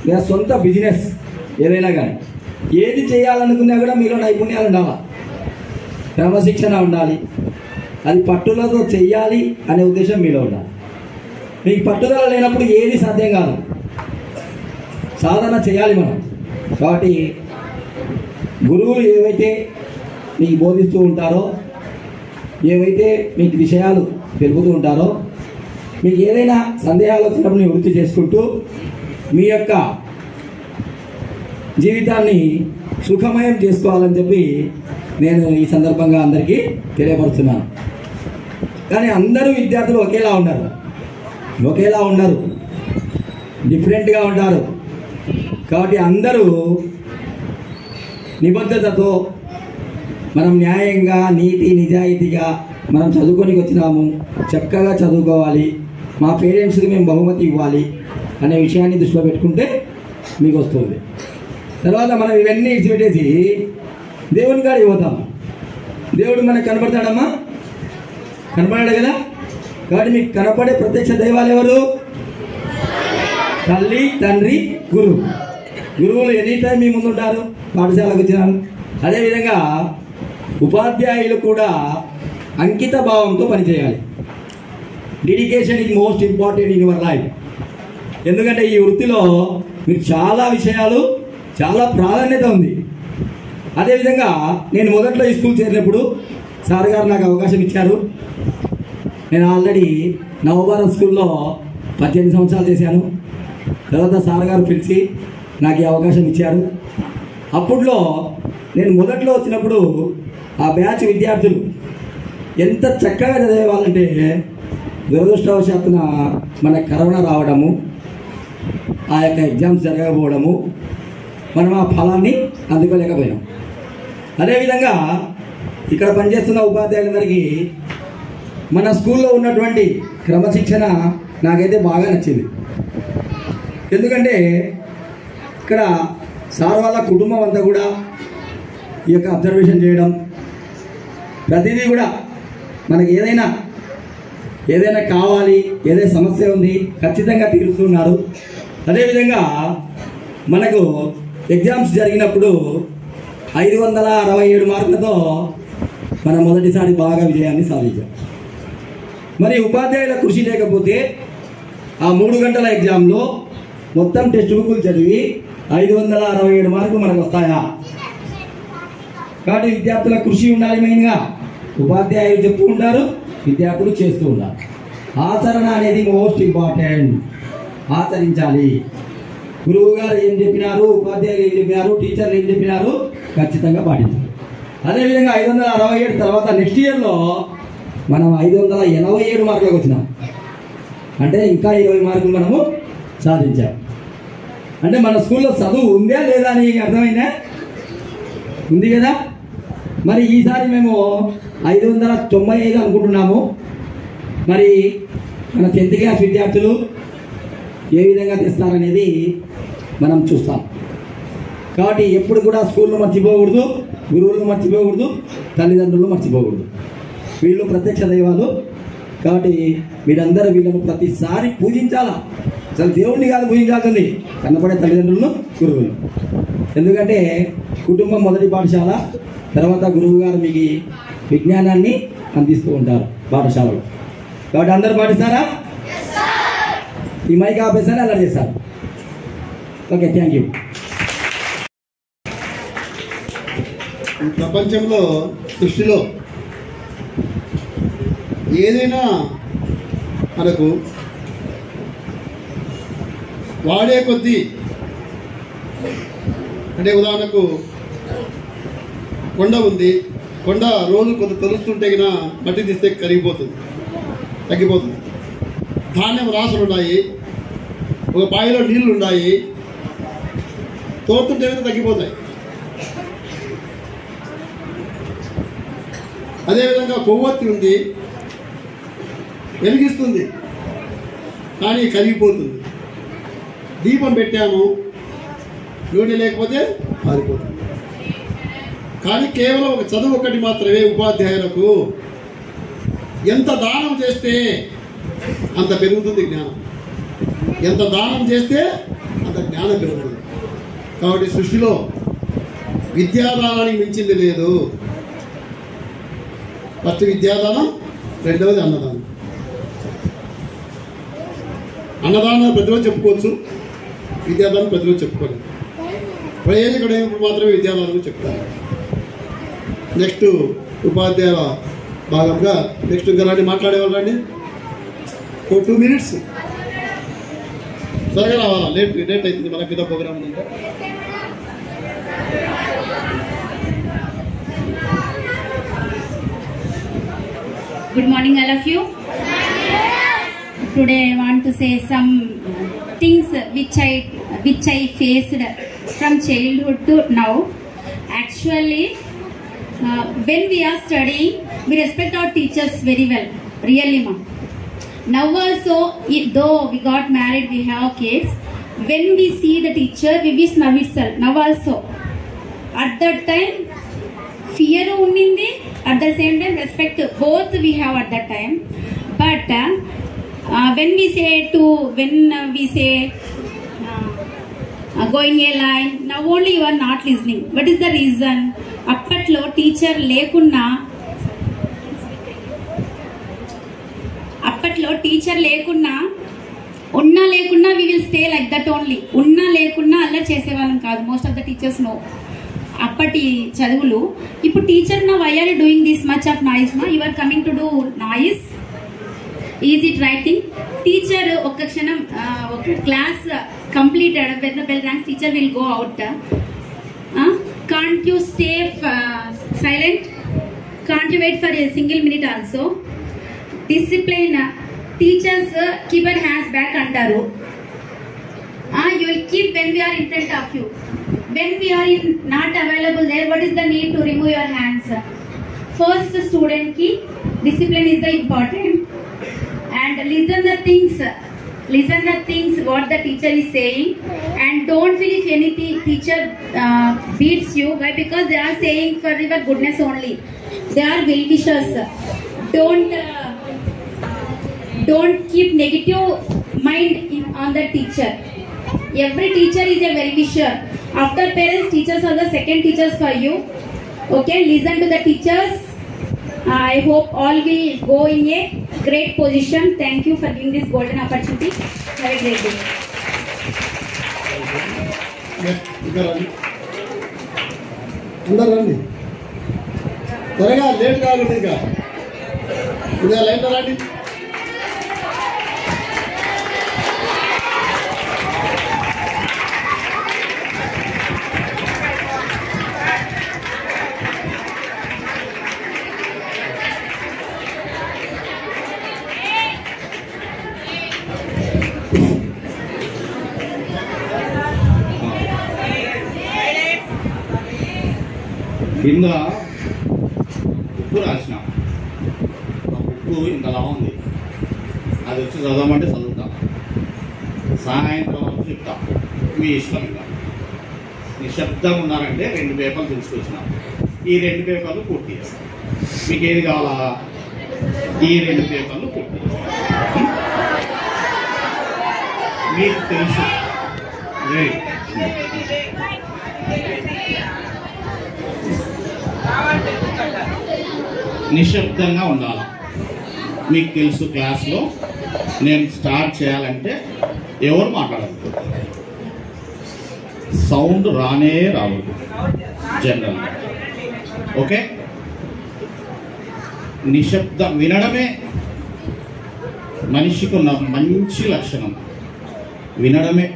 లేదా సొంత బిజినెస్ ఏదైనా కానీ. ఏది చేయాలనుకున్నా కూడా మీలో నైపుణ్యాలు ఉండాలి, క్రమశిక్షణ ఉండాలి, అది పట్టుదలతో చెయ్యాలి అనే ఉద్దేశం మీలో ఉండాలి. మీకు పట్టుదల లేనప్పుడు ఏది సాధ్యం కాదు, సాధన చేయాలి మనం. కాబట్టి గురువులు ఏవైతే మీకు బోధిస్తూ ఉంటారో, ఏవైతే మీకు విషయాలు తెలుపుతూ ఉంటారో, మీకు ఏదైనా సందేహాలు వచ్చినప్పుడు నివృత్తి చేసుకుంటూ మీ యొక్క జీవితాన్ని సుఖమయం చేసుకోవాలని చెప్పి నేను ఈ సందర్భంగా అందరికీ తెలియపరుస్తున్నాను. కానీ అందరూ విద్యార్థులు ఒకేలా ఉండరు, డిఫరెంట్గా ఉంటారు. కాబట్టి అందరూ నిబద్ధతతో మనం న్యాయంగా, నీతి నిజాయితీగా మనం చదువుకొని వచ్చినాము, చక్కగా చదువుకోవాలి, మా పేరెంట్స్కి మేము బహుమతి ఇవ్వాలి అనే విషయాన్ని దృష్టిలో పెట్టుకుంటే మీకు వస్తుంది. తర్వాత మనం ఇవన్నీ ఇచ్చిపెట్టేసి దేవుని కాడికి పోతాం. దేవుడు మనకు కనపడతాడమ్మా? కనపడాడు కదా. కాబట్టి మీకు కనపడే ప్రత్యక్ష దైవాలు ఎవరు? తల్లి, తండ్రి, గురువు. గురువులు ఎనీ టైం మీ ముందు ఉంటారు, పాఠశాలకు వచ్చినాను. అదేవిధంగా ఉపాధ్యాయులు కూడా అంకిత భావంతో పనిచేయాలి. Dedication is most important in your life. ఎందుకంటే ఈ వృత్తిలో మీకు చాలా విషయాలు, చాలా ప్రాధాన్యత ఉంది. అదేవిధంగా నేను మొదట్లో ఈ స్కూల్ చేరినప్పుడు సార్ గారు నాకు అవకాశం ఇచ్చారు. నేను ఆల్రెడీ నవభారత్ స్కూల్లో 18 సంవత్సరాలు చేశాను. తర్వాత సార్ గారు పిలిచి నాకు ఈ అవకాశం ఇచ్చారు. అప్పట్లో నేను మొదట్లో వచ్చినప్పుడు ఆ బ్యాచ్ విద్యార్థులు ఎంత చక్కగా చదివేవాళ్ళంటే, దురదృష్టవశాత్తున మన కరోనా రావడము, ఆ యొక్క ఎగ్జామ్స్ జరగకపోవడము, మనం ఆ ఫలాన్ని అందుకోలేకపోయాం. అదేవిధంగా ఇక్కడ పనిచేస్తున్న ఉపాధ్యాయులందరికీ మన స్కూల్లో ఉన్నటువంటి క్రమశిక్షణ నాకైతే బాగా నచ్చింది. ఎందుకంటే ఇక్కడ సార్ వాళ్ళ కుటుంబం అంతా కూడా ఈ యొక్క అబ్జర్వేషన్ చేయడం, ప్రతిదీ కూడా మనకి ఏదైనా కావాలి, ఏదైనా సమస్య ఉంది ఖచ్చితంగా తీరుస్తున్నారు. అదేవిధంగా మనకు ఎగ్జామ్స్ జరిగినప్పుడు 567 మార్కులతో మనం మొదటిసారి బాగా విజయాన్ని సాధించాం. మరి ఉపాధ్యాయుల కృషి లేకపోతే ఆ 3 గంటల ఎగ్జామ్లో మొత్తం టెక్స్ట్ బుక్లు చదివి 567 మార్కులు మనకు వస్తాయా? కాబట్టి విద్యార్థుల కృషి ఉండాలి. మెయిన్గా ఉపాధ్యాయులు చెప్తూ ఉంటారు, విద్యార్థులు చేస్తూ ఉంటారు. ఆచరణ అనేది మోస్ట్ ఇంపార్టెంట్. ఆచరించాలి. గురువు గారు ఏం చెప్పినారు, ఉపాధ్యాయులు ఏం చెప్పినారు, టీచర్లు ఏం చెప్పినారు ఖచ్చితంగా పాటించాలి. అదేవిధంగా 567 తర్వాత నెక్స్ట్ ఇయర్లో మనం 587 మార్కులకు వచ్చినాం. అంటే ఇంకా 20 మార్కులు మనము సాధించాం. అంటే మన స్కూల్లో చదువు ఉందా లేదా అని అర్థమైందా? ఉంది కదా. మరి ఈసారి మేము 595 అనుకుంటున్నాము. మరి మన 10th క్లాస్ విద్యార్థులు ఏ విధంగా తెస్తారనేది మనం చూస్తాం. కాబట్టి ఎప్పుడు కూడా స్కూల్లో మర్చిపోకూడదు, గురువులను మర్చిపోకూడదు, తల్లిదండ్రులను మర్చిపోకూడదు. వీళ్ళు ప్రత్యక్ష దైవాలు. కాబట్టి మీరందరూ వీళ్ళను ప్రతిసారి పూజించాలా. అసలు దేవుణ్ణి కాదు పూజించాల్సింది, కన్నపడే తల్లిదండ్రులను, గురువులు. ఎందుకంటే కుటుంబం మొదటి పాఠశాల, తర్వాత గురువు గారు మీకు విజ్ఞానాన్ని అందిస్తూ ఉంటారు పాఠశాలలో. కాబట్టి అందరూ పాటిస్తారా? ఈ మైక్ ఆపేసారి అలా చేస్తారు. Okay, thank you. ప్రపంచంలో, సృష్టిలో ఏదైనా మనకు వాడే కొద్దీ, అంటే ఉదాహరణకు కొండ ఉంది, కొండ రోజు కొంత తొలుస్తుంటే గిన మట్టి తీస్తే కరిగిపోతుంది, తగ్గిపోతుంది. ధాన్యం రాసులు ఉన్నాయి, ఒక బావిలో నీళ్లు ఉన్నాయి, తోడుతుంటే తగ్గిపోతాయి. అదేవిధంగా కొవ్వొత్తి ఉంది, వెలిగిస్తుంది కానీ కరిగిపోతుంది. దీపం పెట్టాము, నూనె లేకపోతే ఆరిపోతుంది. కానీ కేవలం ఒక చదువు ఒకటి మాత్రమే ఉపాధ్యాయులకు. ఎంత దానం చేస్తే అంత పెరుగుతుంది జ్ఞానం, ఎంత దానం చేస్తే అంత జ్ఞానం పెరుగుతుంది. కాబట్టి సృష్టిలో విద్యాదానానికి మించింది లేదు. ఫస్ట్ విద్యాదానం, రెండవది అన్నదానం. అన్నదానం ప్రతిరోజు చెప్పుకోవచ్చు, విద్యాదానం ప్రతిరోజు చెప్పుకోలేదు. ప్రయోజకుడైనప్పుడు మాత్రమే విద్యాదానం చెప్తారు. నెక్స్ట్ ఉపాధ్యాయుల భాగంగా నెక్స్ట్ గలాంటి మాట్లాడేవాళ్ళు రండి. ఒక 2 minutes త్వరగా రావాలా, లేట్ అవుతుంది మనకి మీద ప్రోగ్రామ్ ఉందంటే. Good morning, all of you. Today I want to say some things which I faced from childhood to now. Actually, when we are studying, we respect our teachers very well, really, ma'am. Now also, though we got married, we have kids. When we see the teacher, we wish now itself. Now also, at that time, fear unindi, at the same time respect, both we have at that time. But when we say going a line, now only you are not listening. What is the reason? Appatlo teacher lekunna ఉన్నా లేకున్నా we will stay like that only. ఉన్నా లేకున్నా అలా చేసేవాళ్ళం కాదు. Most of the teachers no. అప్పటి చదువులు. ఇప్పుడు టీచర్ నా why are you doing this much of noise ma? You are coming to do noise. Is it right thing? Teacher ఒక క్షణం ఒక class completed when the bell rings, teacher will go out. Can't you stay silent? Can't you wait for a single minute also? Discipline. Teachers keep your hands back antaru. You will keep when we are in front of you. When we are not available there, what is the need to remove your hands? First student ki discipline is the important, and listen the things what the teacher is saying, and don't feel if any teacher beats you. Why? Because they are saying for your goodness only. They are well wishers. Don't keep negative mind on the teacher. Every teacher is a well wisher. After parents, teachers are the second teachers for you. Okay, listen to the teachers. I hope all will go in a great position. Thank you for giving this golden opportunity. Have a great day. అందరు రండి, త్వరగా, late కాకుండా ఇంకా లైన్లో రండి. కింద ఉప్పు రాసిన ఉప్పు ఇంతలా ఉంది, అది వచ్చి చదవమంటే చదువుతా, సాయంత్రం వరకు చెప్తా, మీ ఇష్టం. ఇంకా నిశ్శబ్దంగా ఉన్నారంటే 2 పేపర్లు తీసుకొచ్చిన, ఈ 2 పేపర్లు పూర్తి చేస్తాం. మీకు ఏది కావాలా? ఈ 2 పేపర్లు పూర్తి చేస్తాం. మీకు తెలుసు, నిశ్శబ్దంగా ఉండాలి. మీకు తెలుసు, క్లాస్లో నేను స్టార్ట్ చేయాలంటే ఎవరు మాట్లాడదు, సౌండ్ రానే రావద్దు జనరల్గా. ఓకే, నిశ్శబ్దం వినడమే మనిషికి ఉన్న మంచి లక్షణం. వినడమే,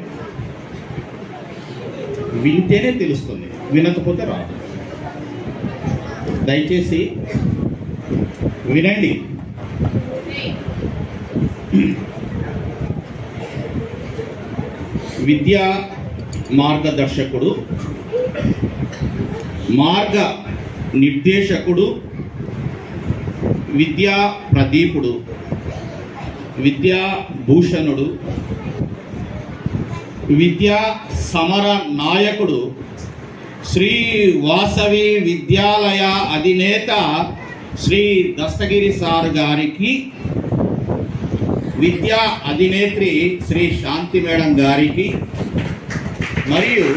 వింటేనే తెలుస్తుంది, వినకపోతే రాదు. దయచేసి వినండి. విద్యా మార్గదర్శకుడు, మార్గ నిర్దేశకుడు, విద్యా ప్రదీపుడు, విద్యా భూషణుడు, విద్యా సమర నాయకుడు, శ్రీ వాసవి విద్యాలయ అధినేత శ్రీ దస్తగిరి సార్ గారికి, విద్యా అధినేత్రి శ్రీ శాంతి మేడం గారికి, మరియు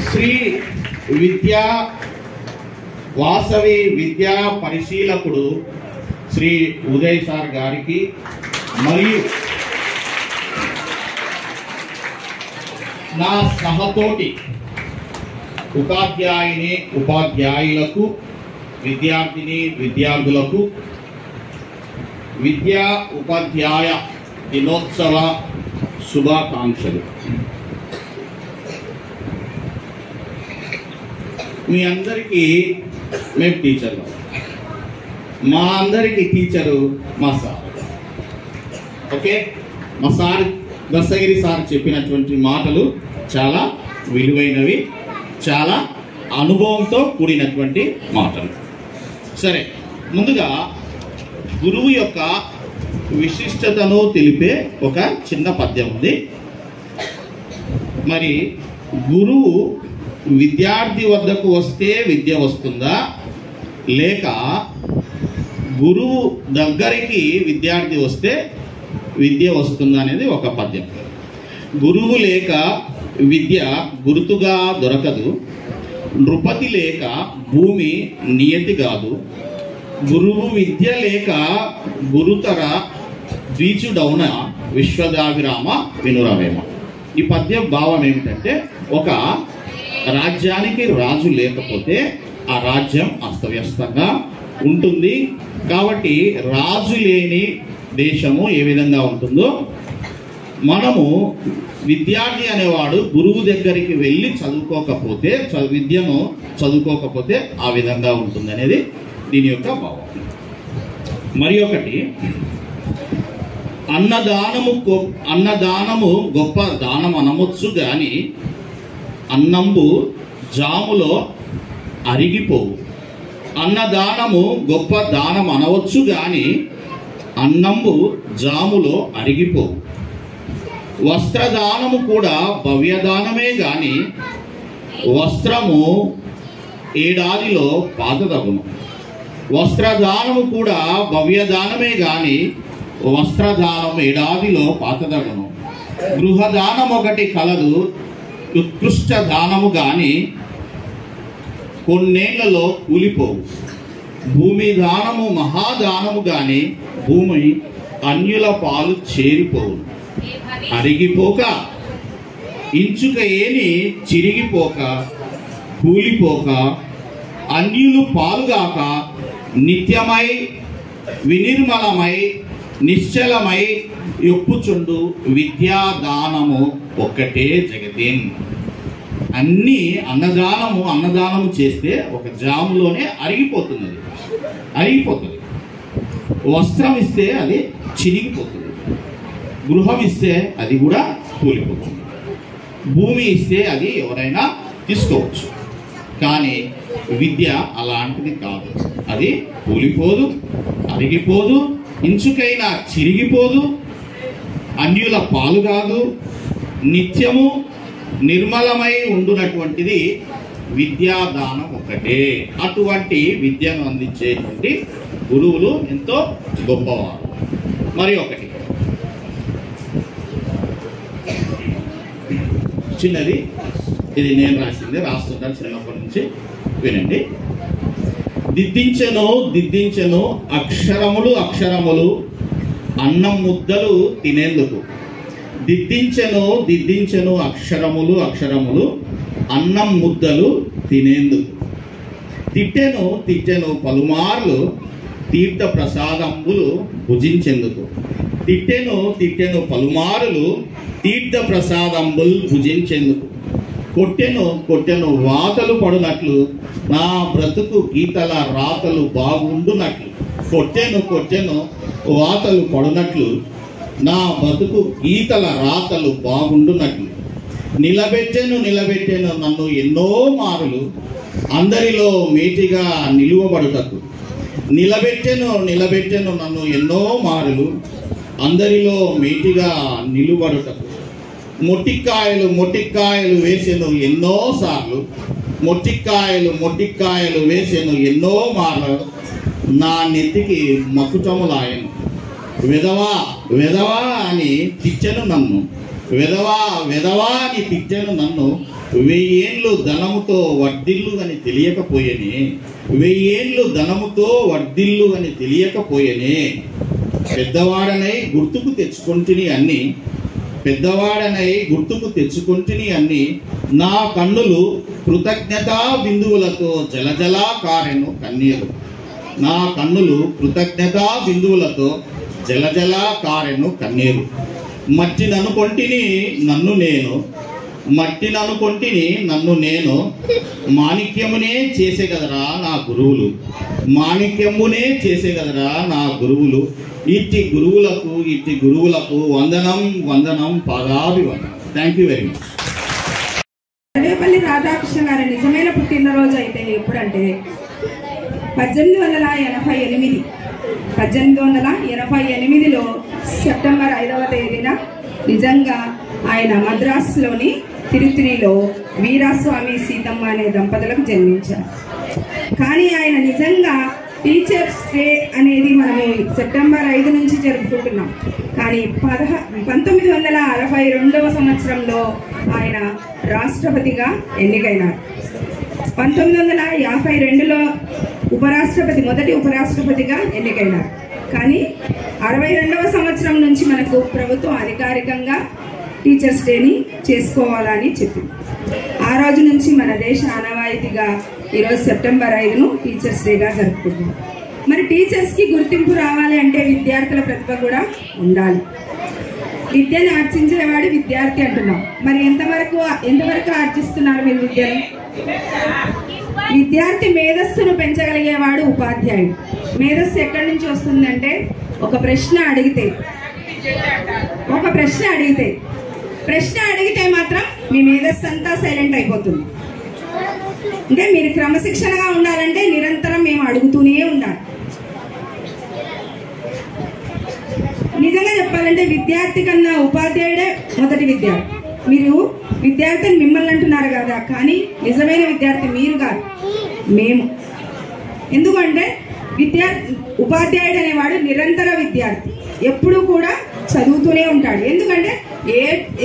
శ్రీ విద్యా వాసవి విద్యా పరిశీలకుడు శ్రీ ఉదయ్ సార్ గారికి, మరియు నా సహతోటి ఉపాధ్యాయులకు, విద్యార్థులకు విద్యా ఉపాధ్యాయ దినోత్సవ శుభాకాంక్షలు. మీ అందరికీ మేము టీచర్లు, మా అందరికీ టీచరు మా సార్. ఓకే, మా సార్ దస్తగిరి సార్ చెప్పినటువంటి మాటలు చాలా విలువైనవి, చాలా అనుభవంతో కూడినటువంటి మాటలు. సరే, ముందుగా గురువు యొక్క విశిష్టతను తెలిపే ఒక చిన్న పద్యం ఉంది. మరి గురువు విద్యార్థి వద్దకు వస్తే విద్య వస్తుందా, లేక గురువు దగ్గరికి విద్యార్థి వస్తే విద్య వస్తుందా అనేది ఒక పద్యం. గురువు లేక విద్య గుర్తుగా దొరకదు, నృపతి లేక భూమి నియతి కాదు, గురువు విద్య లేక గురుతర ద్వీచుడౌన విశ్వదాభిరామ వినురవేమ. ఈ పద్యం భావం ఏమిటంటే, ఒక రాజ్యానికి రాజు లేకపోతే ఆ రాజ్యం అస్తవ్యస్తంగా ఉంటుంది. కాబట్టి రాజు లేని దేశము ఏ విధంగా ఉంటుందో, మనము విద్యార్థి అనేవాడు గురువు దగ్గరికి వెళ్ళి విద్యను చదువుకోకపోతే ఆ విధంగా ఉంటుంది అనేది దీని యొక్క భావం. మరి ఒకటి, అన్నదానము గొప్ప దానం అనవచ్చు గాని అన్నంబు జాములో అరిగిపోవు. అన్నదానము గొప్ప దానం అనవచ్చు గాని అన్నంబు జాములో అరిగిపోవు. వస్త్రదానము కూడా భవ్యదానమే గాని వస్త్రము ఏడాదిలో పాతదగును. వస్త్రదానము కూడా భవ్యదానమే గాని వస్త్రదానం ఏడాదిలో పాతదగును. గృహదానం ఒకటి కలదు ఉత్కృష్ట దానము గాని కొన్నేళ్లలో కూలిపోవు. భూమి దానము మహాదానము గాని భూమి అన్యుల పాలు చేరిపోవు. అరిగిపోక ఇంచుక ఏని చిరిగిపోక కూలిపోక అన్యులు పాలుగాక నిత్యమై వినిర్మలమై నిశ్చలమై యొప్పుచుండు విద్యాదానము ఒక్కటే జగదేన్. అన్నీ అన్నదానము చేస్తే ఒక జాములోనే అరిగిపోతుంది. వస్త్రం ఇస్తే అది చిరిగిపోతుంది. గృహం ఇస్తే అది కూడా కూలిపోతుంది. భూమి ఇస్తే అది ఎవరైనా తీసుకోవచ్చు. కానీ విద్య అలాంటిది కాదు. అది కూలిపోదు, అరిగిపోదు, ఇంచుకైనా చిరిగిపోదు, అన్యుల పాలు కాదు, నిత్యము నిర్మలమై ఉండునటువంటిది విద్యాదానం ఒకటే. అటువంటి విద్యను అందించేటువంటి గురువులు ఎంతో గొప్పవారు. మరి ఒకటి చిన్నది, ఇది నేను రాస్తుంటాను చిన్నప్పటి నుంచి, వినండి. దిద్దించెను అక్షరములు అన్నం ముద్దలు తినేందుకు. దిద్దించెను అక్షరములు అన్నం ముద్దలు తినేందుకు. తిట్టెను పలుమార్లు తీర్థ ప్రసాదంబులు భుజించేందుకు. తిట్టెను పలుమారులు తీర్థ ప్రసాదంబులు భుజించేందుకు. కొట్టెను వాతలు పడునట్లు నా బ్రతుకు గీతల రాతలు బాగుండునట్లు. కొట్టెను వాతలు పడునట్లు నా బ్రతుకు గీతల రాతలు బాగుండునట్లు. నిలబెట్టెను నన్ను ఎన్నో మారులు అందరిలో మేటిగా నిలువబడుటకు. నిలబెట్టెను నన్ను ఎన్నో మారులు అందరిలో మేటిగా నిలువబడుటకు. మొట్టికాయలు వేసెను ఎన్నో సార్లు. మొట్టికాయలు వేసెను ఎన్నో మార్లు నా నెత్తికి మకుటములాయను. వెదవా అని తిట్టెను నన్ను. వెదవా అని తిట్టెను నన్ను. 1000 ఏళ్ళు ధనముతో వడ్డిల్లు అని తెలియకపోయేనే. 1000 ఏళ్ళు ధనముతో వడ్డిల్లు అని తెలియకపోయేనే. పెద్దవాడనై గుర్తుకు తెచ్చుకుంటుని అన్ని నా కన్నులు కృతజ్ఞతా బిందువులతో జలజలా కారెను కన్నీరు. నా కన్నులు కృతజ్ఞతా బిందువులతో జలజలా కారెను కన్నీరు. మట్టిననుకొంటిని నన్ను నేను మాణిక్యమునే చేసేగదరా నా గురువులు. ఇట్టి గురువులకు వందనం పాదాభివందనం. Thank you very much. Sarvepalli Radhakrishna గారి నిజమైన పుట్టినరోజు అయితే ఎప్పుడంటే 1888. 1888లో సెప్టెంబర్ 5వ తేదీన నిజంగా ఆయన మద్రాసులోని తిరుతిరిలో వీరాస్వామి సీతమ్మ అనే దంపతులకు జన్మించారు. కానీ ఆయన నిజంగా టీచర్స్ డే అనేది మనము సెప్టెంబర్ 5 నుంచి జరుపుకుంటున్నాం. కానీ 1962వ సంవత్సరంలో ఆయన రాష్ట్రపతిగా ఎన్నికైనారు. 1952లో మొదటి ఉపరాష్ట్రపతిగా ఎన్నికైనారు. కానీ 62వ సంవత్సరం నుంచి మనకు ప్రభుత్వం అధికారికంగా టీచర్స్ డేని చేసుకోవాలని చెప్పింది. ఆ రోజు నుంచి మన దేశ ఆనవాయితీగా ఈరోజు సెప్టెంబర్ 5ను టీచర్స్ డేగా జరుపుకుంటున్నాం. మరి టీచర్స్కి గుర్తింపు రావాలి అంటే విద్యార్థుల ప్రతిభ కూడా ఉండాలి. విద్యను ఆర్జించేవాడు విద్యార్థి అంటున్నాం. మరి ఎంతవరకు ఆర్జిస్తున్నారు మీరు విద్యను? విద్యార్థి మేధస్సును పెంచగలిగేవాడు ఉపాధ్యాయుడు. మేధస్సు ఎక్కడి నుంచి వస్తుందంటే ఒక ప్రశ్న అడిగితే మాత్రం మీ మేధస్సు అంతా సైలెంట్ అయిపోతుంది. అంటే మీరు క్రమశిక్షణగా ఉండాలంటే నిరంతరం మేము అడుగుతూనే ఉండాలి. నిజంగా చెప్పాలంటే విద్యార్థి కన్నా ఉపాధ్యాయుడే మొదటి విద్యార్థి. మీరు విద్యార్థిని మిమ్మల్ని అంటున్నారు కదా, కానీ నిజమైన విద్యార్థి మీరు కాదు, మేము. ఎందుకంటే ఉపాధ్యాయుడు అనేవాడు నిరంతర విద్యార్థి, ఎప్పుడూ కూడా చదువుతూనే ఉంటాడు. ఎందుకంటే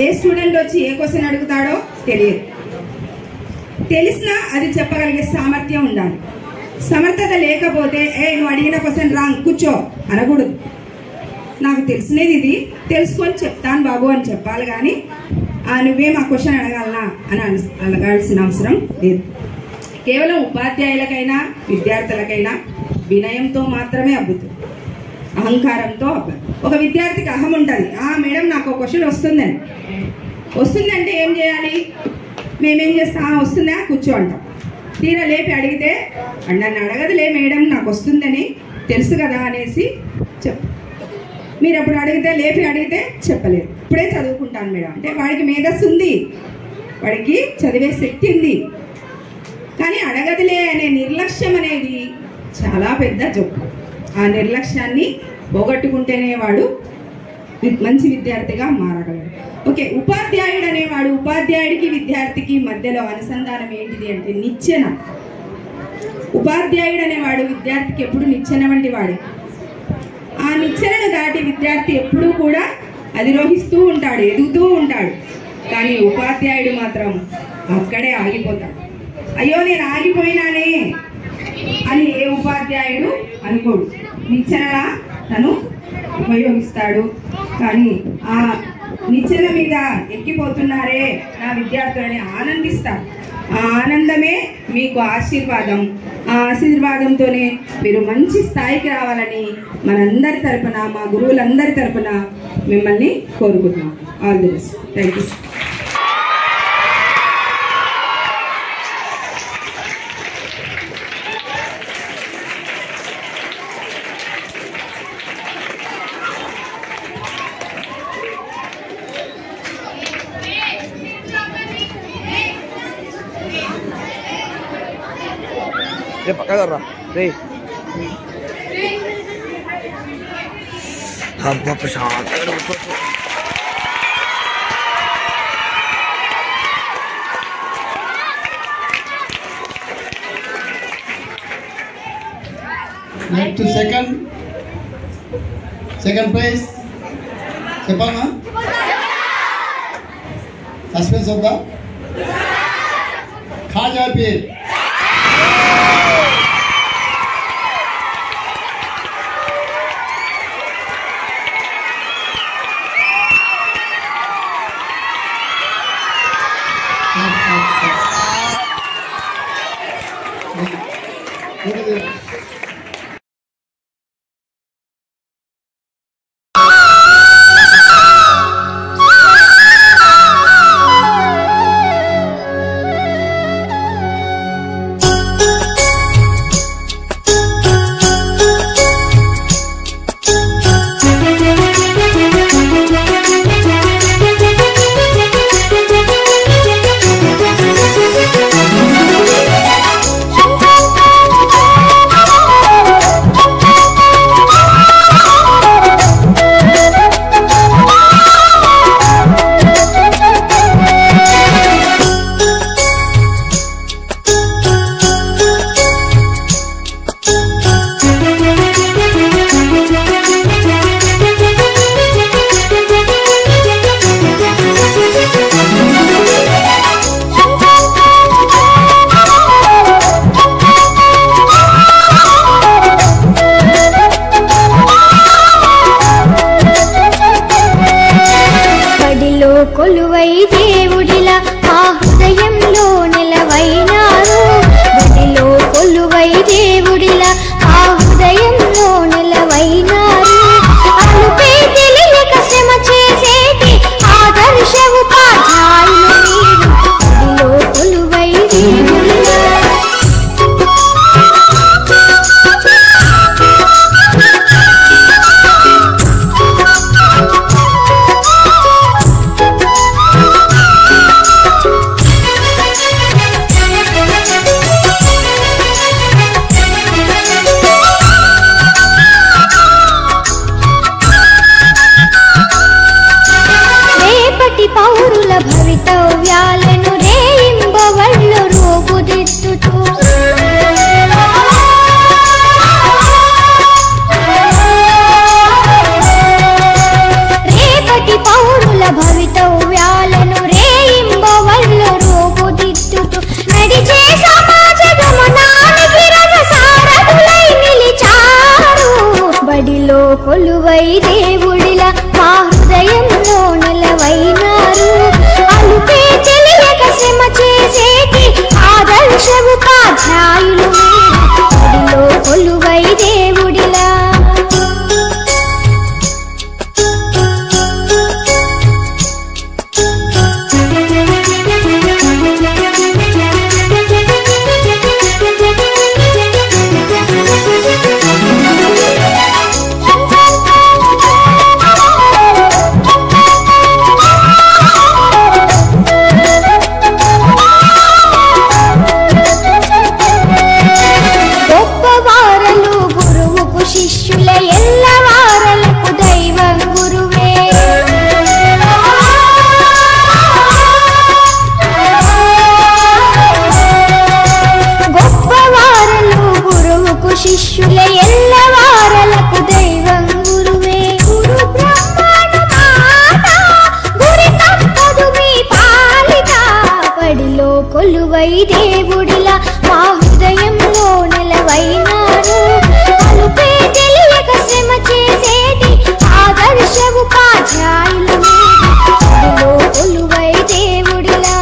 ఏ స్టూడెంట్ వచ్చి ఏ క్వశ్చన్ అడుగుతాడో తెలియదు. తెలిసినా అది చెప్పగలిగే సామర్థ్యం ఉండాలి. సమర్థత లేకపోతే నువ్వు అడిగిన క్వశ్చన్ రాంగ్, కూర్చో అనకూడదు. నాకు తెలిసినది ఇది, తెలుసుకొని చెప్తాను బాబు అని చెప్పాలి. కానీ నువ్వేం ఆ క్వశ్చన్ అడగాలనా అని అడగాల్సిన అవసరం లేదు. కేవలం ఉపాధ్యాయులకైనా విద్యార్థులకైనా వినయంతో మాత్రమే అబ్బుతుంది, అహంకారంతో అబ్బదు. ఒక విద్యార్థికి అహం ఉంటుంది. మేడం నాకు ఒక క్వశ్చన్ వస్తుందంటే ఏం చేయాలి? మేమేం చేస్తాం? వస్తుందా, కూర్చో అంటాం. తీరా లేపి అడిగితే నన్ను అడగదులే మేడం, నాకు వస్తుందని తెలుసు కదా అనేసి చెప్పు. మీరు అప్పుడు లేపి అడిగితే చెప్పలేదు. ఇప్పుడే చదువుకుంటాను మేడం అంటే వాడికి మేధస్సు ఉంది, వాడికి చదివే శక్తి ఉంది. కానీ అడగదులే అనే నిర్లక్ష్యం అనేది చాలా పెద్ద జబ్బు. ఆ నిర్లక్ష్యాన్ని పోగొట్టుకుంటేనే వాడు మంచి విద్యార్థిగా మారగలడు. ఓకే, ఉపాధ్యాయుడు అనేవాడు ఉపాధ్యాయుడికి విద్యార్థికి మధ్యలో అనుసంధానం ఏంటిది అంటే నిచ్చెన. ఉపాధ్యాయుడు అనేవాడు విద్యార్థికి ఎప్పుడు నిచ్చెన వంటి వాడు. ఆ నిచ్చెనను దాటి విద్యార్థి ఎప్పుడూ కూడా అధిరోహిస్తూ ఉంటాడు, ఎదుగుతూ ఉంటాడు. కానీ ఉపాధ్యాయుడు మాత్రం అక్కడే ఆగిపోతాడు. అయ్యో నేను ఆగిపోయినానే అని ఏ ఉపాధ్యాయుడు అనుకోడు. నిచ్చెనలా తను ఉపయోగిస్తాడు. కానీ ఆ నిచ్చెన మీద ఎక్కిపోతున్నారే నా విద్యార్థులని ఆనందిస్తారు. ఆ ఆనందమే మీకు ఆశీర్వాదం. ఆ ఆశీర్వాదంతోనే మీరు మంచి స్థాయికి రావాలని మనందరి తరపున, మా గురువులందరి తరపున మిమ్మల్ని కోరుకుంటున్నాం. All the best. Thank you. पक्का कर रहा रे हब्बा प्रशांत నెక్స్ట్ సెకండ్ ప్రైజ్ చెప్పమ్మా. సస్పెన్స్ వద్దా? ఖాజా పీర్. కొలువై దేవుడిలా మా హృదయంలో నిలవైనారు. బడిలో కొలువై దేవుడిలా మా హృదయంలో నిలవైనారు. అలుపే తెలియక శ్రమ చేసేటి ఆదర్శ ఉపాధ్యాయులు మీరు. బడిలో కొలువై దేవుడిలా కొలువై దేవుడిలా మా హృదయంలో నిలవైనారు. అలుపే తెలియక శ్రమ చేసేటి ఆదర్శ ఉపాధ్యాయులు బడిలో కొలువై దేవుడిలా.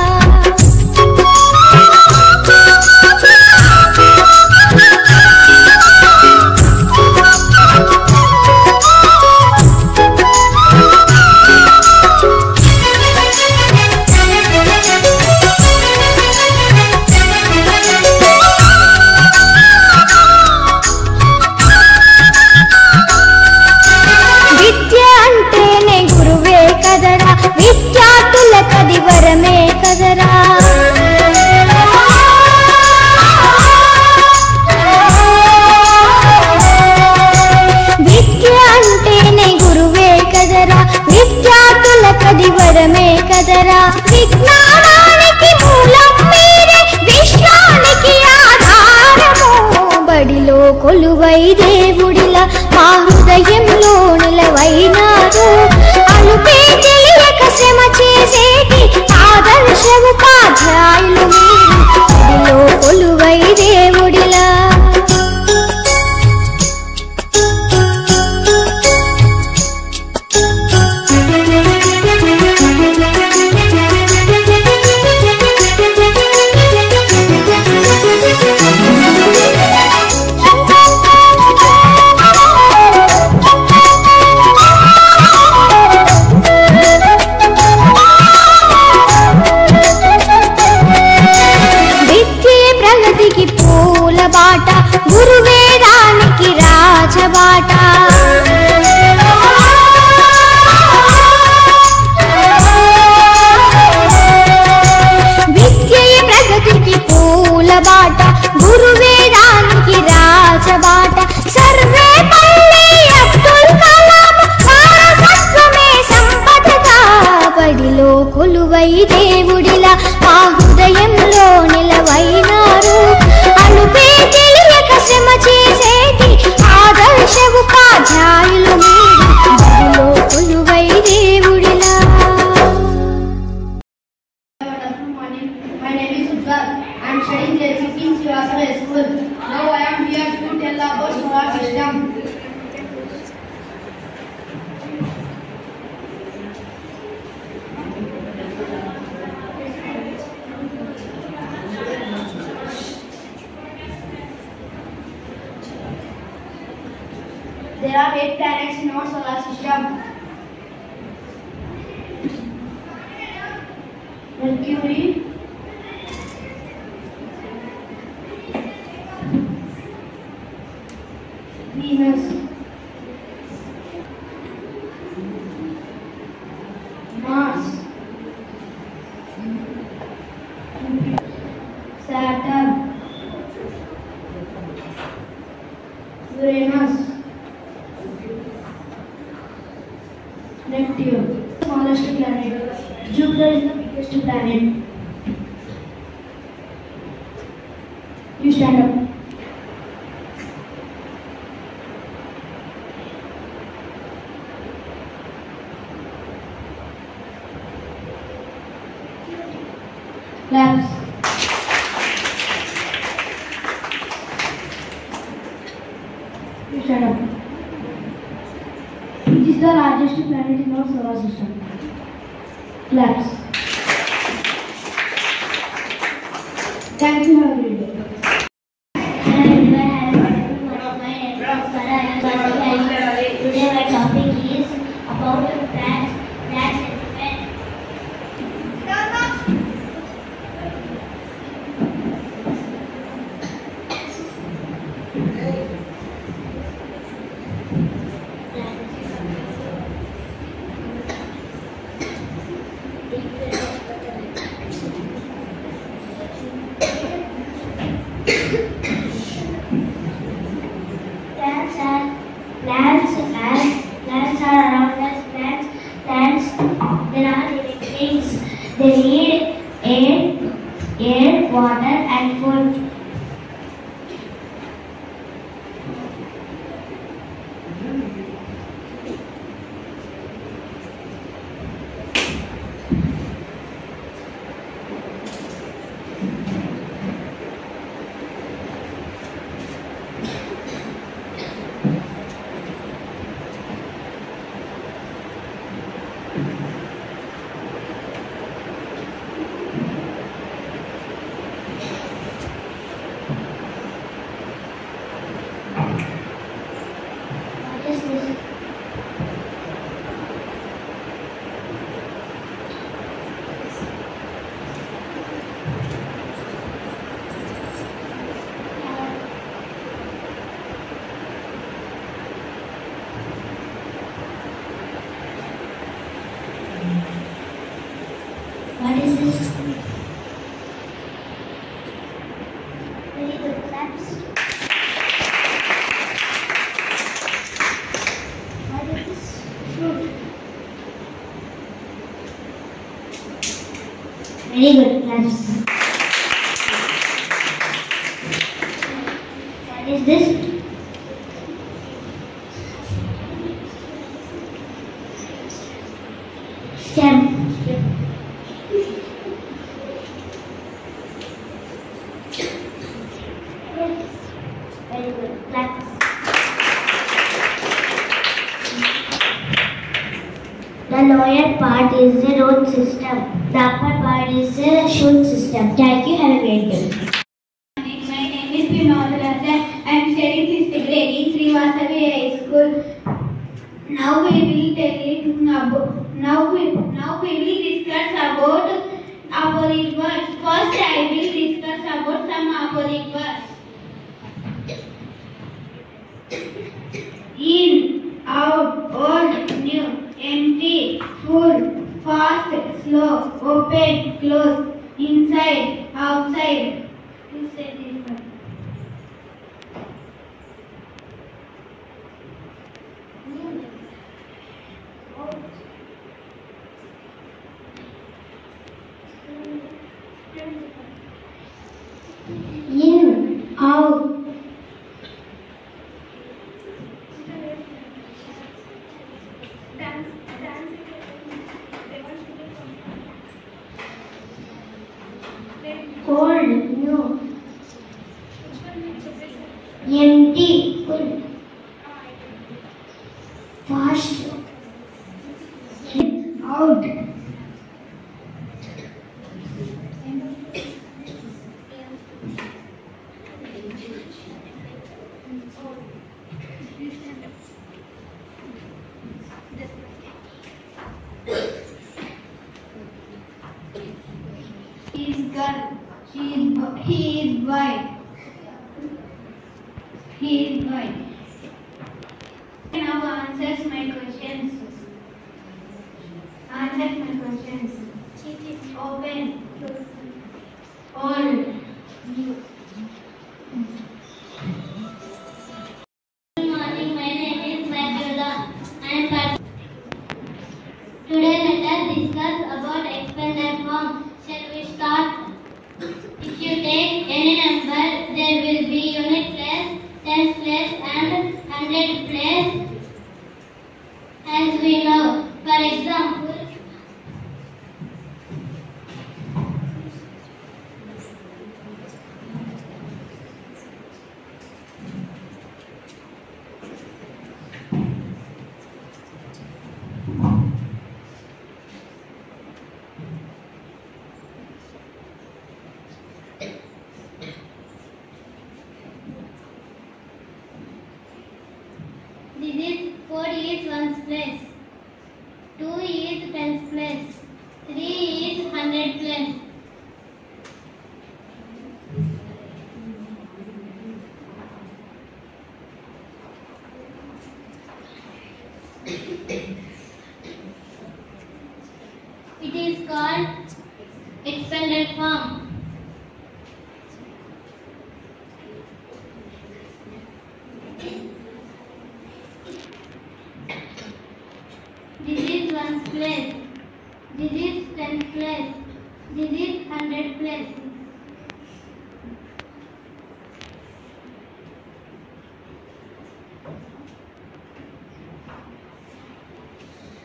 విద్యార్థులకది వరమే కదరా. విద్య అంటేనే గురువే కదరా, విద్యార్థులకది వరమే కదరా. విజ్ఞానానికి మూలం మీరే, విశ్వానికి ఆధారము. బడిలో కొలువై దేవుడిలా మా హృదయంలో నిలవైనారు. అలుపే తెలియక శ్రమ చేసేటి ఆదర్శ ఉపాధ్యాయులు బడిలో కొలువై దేవుడిలా. బాట గురువేదానికి రాజబాట. విద్యే ప్రగతికి పూల బాట, గురువేదానికి రాజబాట. సర్వేపల్లి అబ్దుల్ కలాం వారసత్వమే సంపదగా. బడిలో కొలువై దేవుడిలా మా హృదయంలో నిలవైనారు. అలుపే తెలియక శ్రమ చేసేటి ఆదర్శ ఉపాధ్యాయులు బడిలో కొలువై దేవుడిలా. My name is Uddar. I am studying JCC in Srivastava School. Now I am here to tell about solar system. There are 8 planets in our solar system. Mercury, Venus, Mars, Saturn, Uranus, Neptune, smallest planet. Jupiter is the biggest planet. You stand up. Claps. You stand up. Which is the largest planet in our solar system? Claps. Thank you, have a great day. Today my topic is about plants and pets. Plants are around us. Plants, there are living things. They need air, water, and food. What is this? Very good. Claps. What is this? Fruit. Very good. Claps. What is this? Stem. Very good. Claps. The lower part is the road system. The upper part is the chute system. Thank you. Have a great day. My name is Vinodalata. I am studying 6th grade in Sri Vasavi High School. Now we will discuss about opposite words. First, I will discuss about some opposite words. In, out, old, new, empty, full, fast, slow, open, close, inside, outside. You say this one. In, out. Cold, no. Empty, full. Fast. In, out. He is girl. He is boy. He is boy. Now answers my questions. Answers my questions. Open. All. Good morning, my name is Mathilda. Today let us discuss about expanded form. Shall we start? If you take any number, there will be unit place, tens place and hundred place, as we know. For example, this is 4 is ones place, 2 is tens place, 3 is hundred place. It is called expanded form. This is ones place, this is tens place, this is hundred place.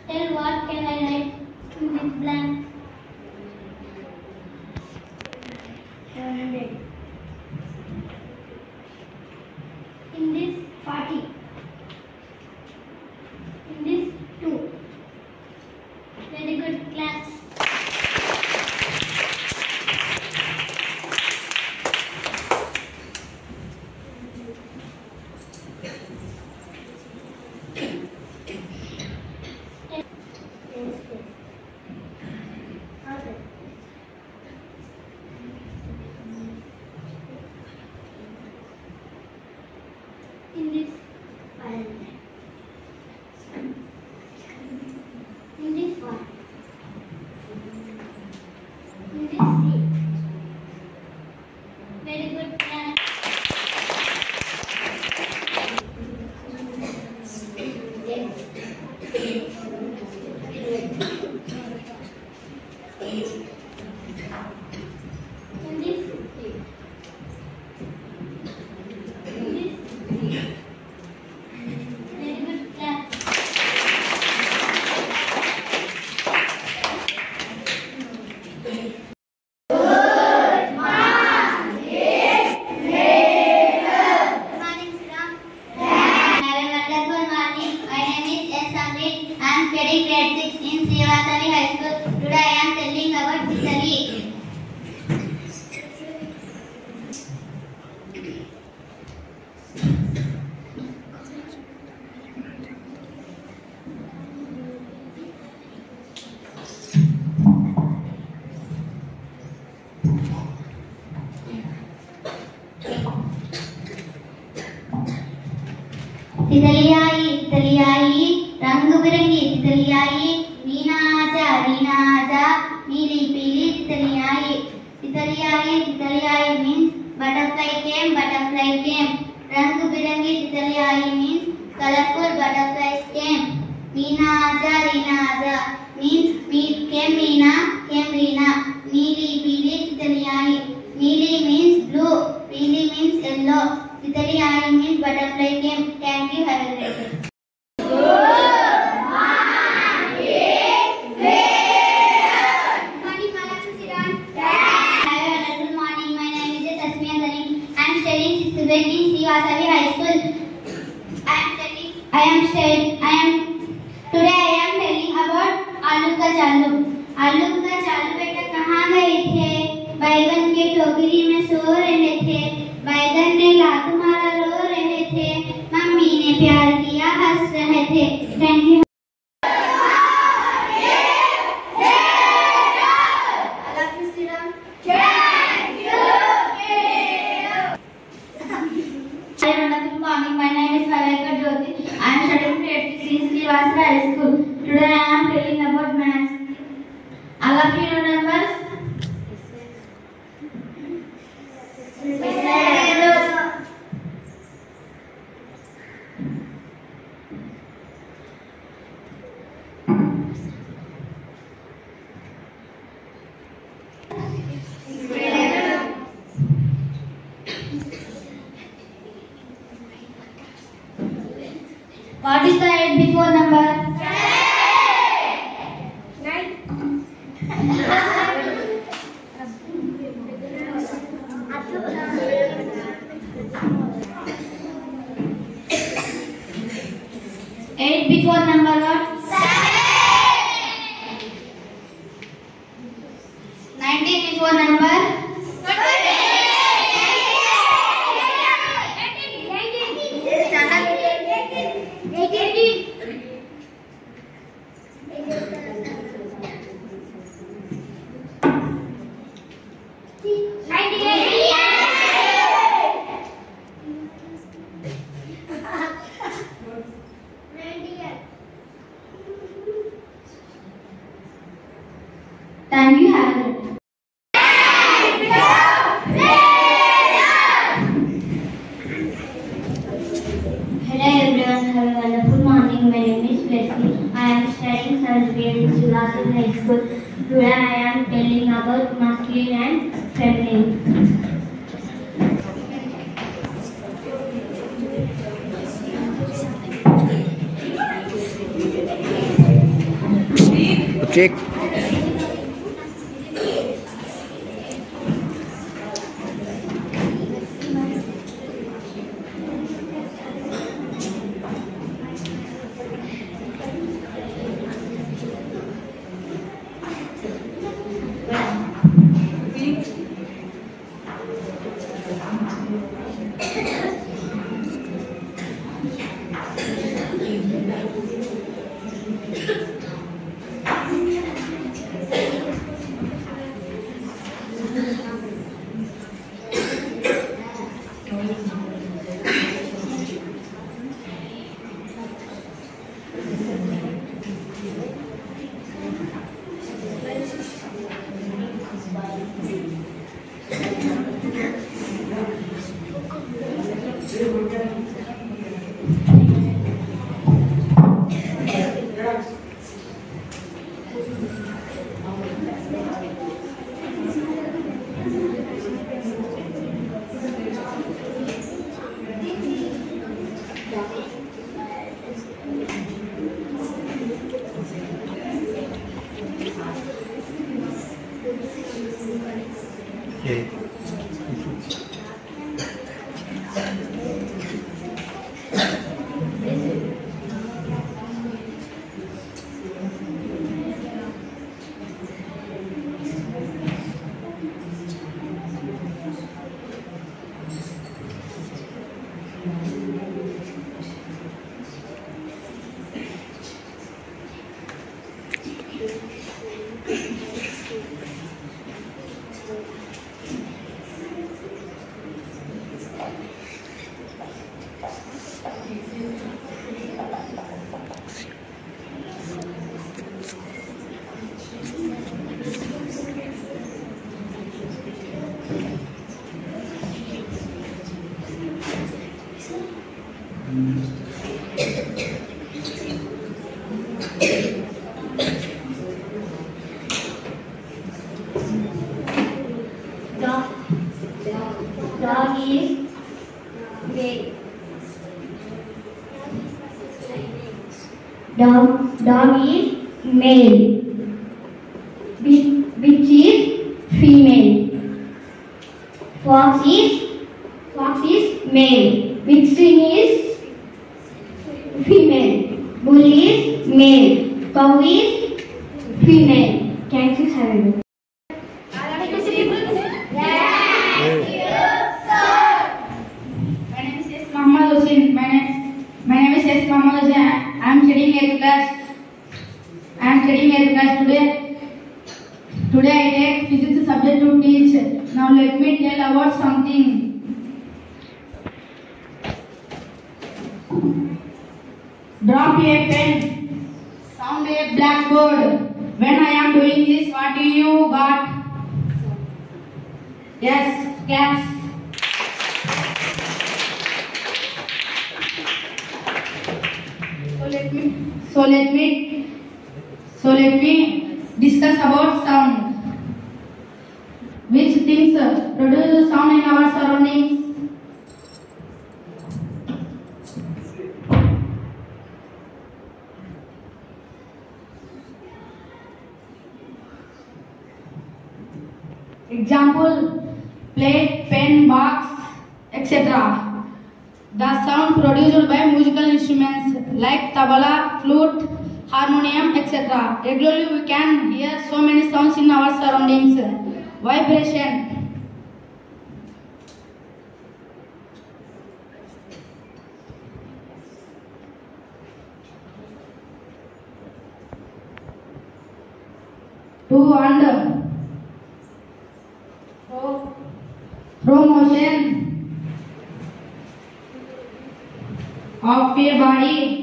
Tell what can I write in this blank? 700. In this 40. In this 2. Very good, claps. Very good class. तितलियाई रंग बिरंगी तितलियाई रीना आजा नीली पीली तितलियाई means butterfly came रंग बिरंगी तितलियाई means colorful butterflies came Reena आजा means came Reena नीली पीली तितलियाई नीली means blue पीली means yellow तितलियाई means butterfly came. Thank you. Have a great day. Today I am telling about आलू का चालू बेटा कहाँ गए थे? बैगन के टोकरी में सो रहे थे, बैगन ने लात मारा रो रहे थे, मम्मी ने प्यार किया हंस रहे थे. Thank you. My name is Malaika Jyoti. I am studying grade 6 in Srivastava High School. Today I am telling about maths. All of you know numbers? What is the 8 before number? 9. 8 before number what? 19 before number? 7th grade in Srivastava High School. Today I am telling about masculine and feminine. Check. Dog is male. Dog is male. Which is female. Fox is male. Vixen is female. Bull is male. Cow is female. Thank you, sir. My name is S. Muhammad Hussain. I am studying 8th class today. Today I take physics subject to teach. Now let me tell about something. Drop a pen. Sound a blackboard. When I am doing this, what do you got? Yes, caps. So let me discuss about sound. Which things produce sound in our surroundings? Example: plate, pen, box, etc. The sound produced by musical instruments like tabla, flute, harmonium, etc. Regularly we can hear so many sounds in our surroundings. Vibration. To and fro motion of a body.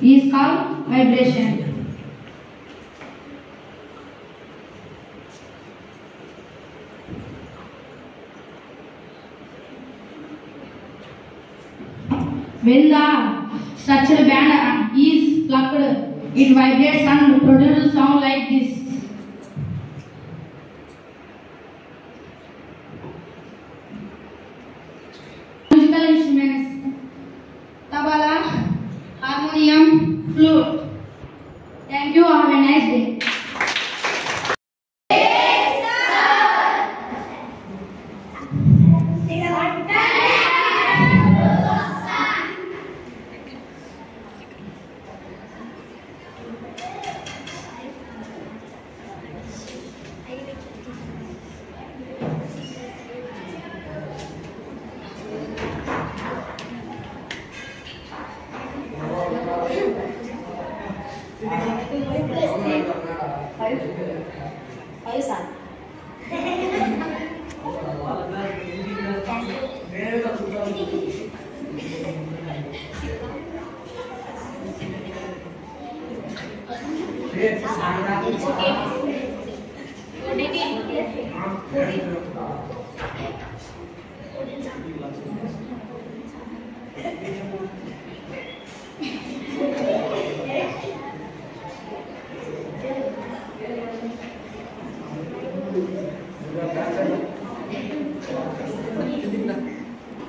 Is called vibration. When the structural band is plucked, it vibrates and produces sound like this. Musical instruments: tabla, harmonium, flute. Thank you. Have a nice day.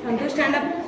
Santosh, stand up.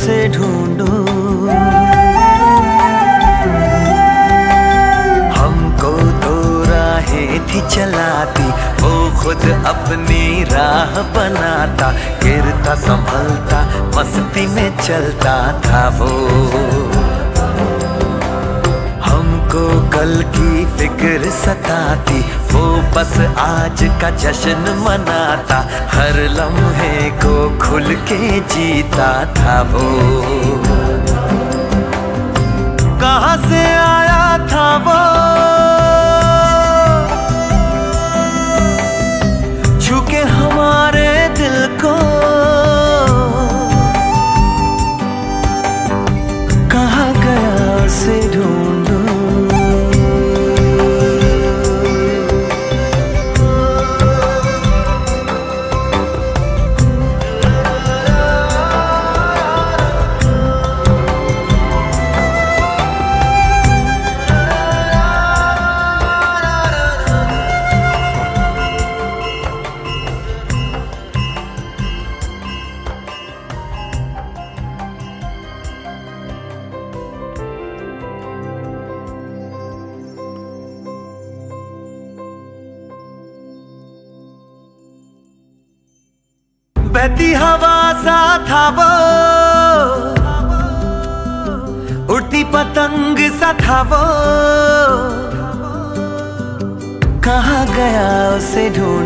से ढूंढूं हमको तो राहें थी चलाती वो खुद अपनी राह बनाता गिरता संभलता मस्ती में चलता था वो हमको कल की फिक्र सताती वो बस आज का जश्न मनाता हर लम्हे को खुल के जीता था वो कहाँ से आया था वो छू के हमारे दिल को कहाँ गया उसे ढूंढूं बहती हवा सा था वो उड़ती पतंग सा था वो कहाँ गया उसे ढूंढूं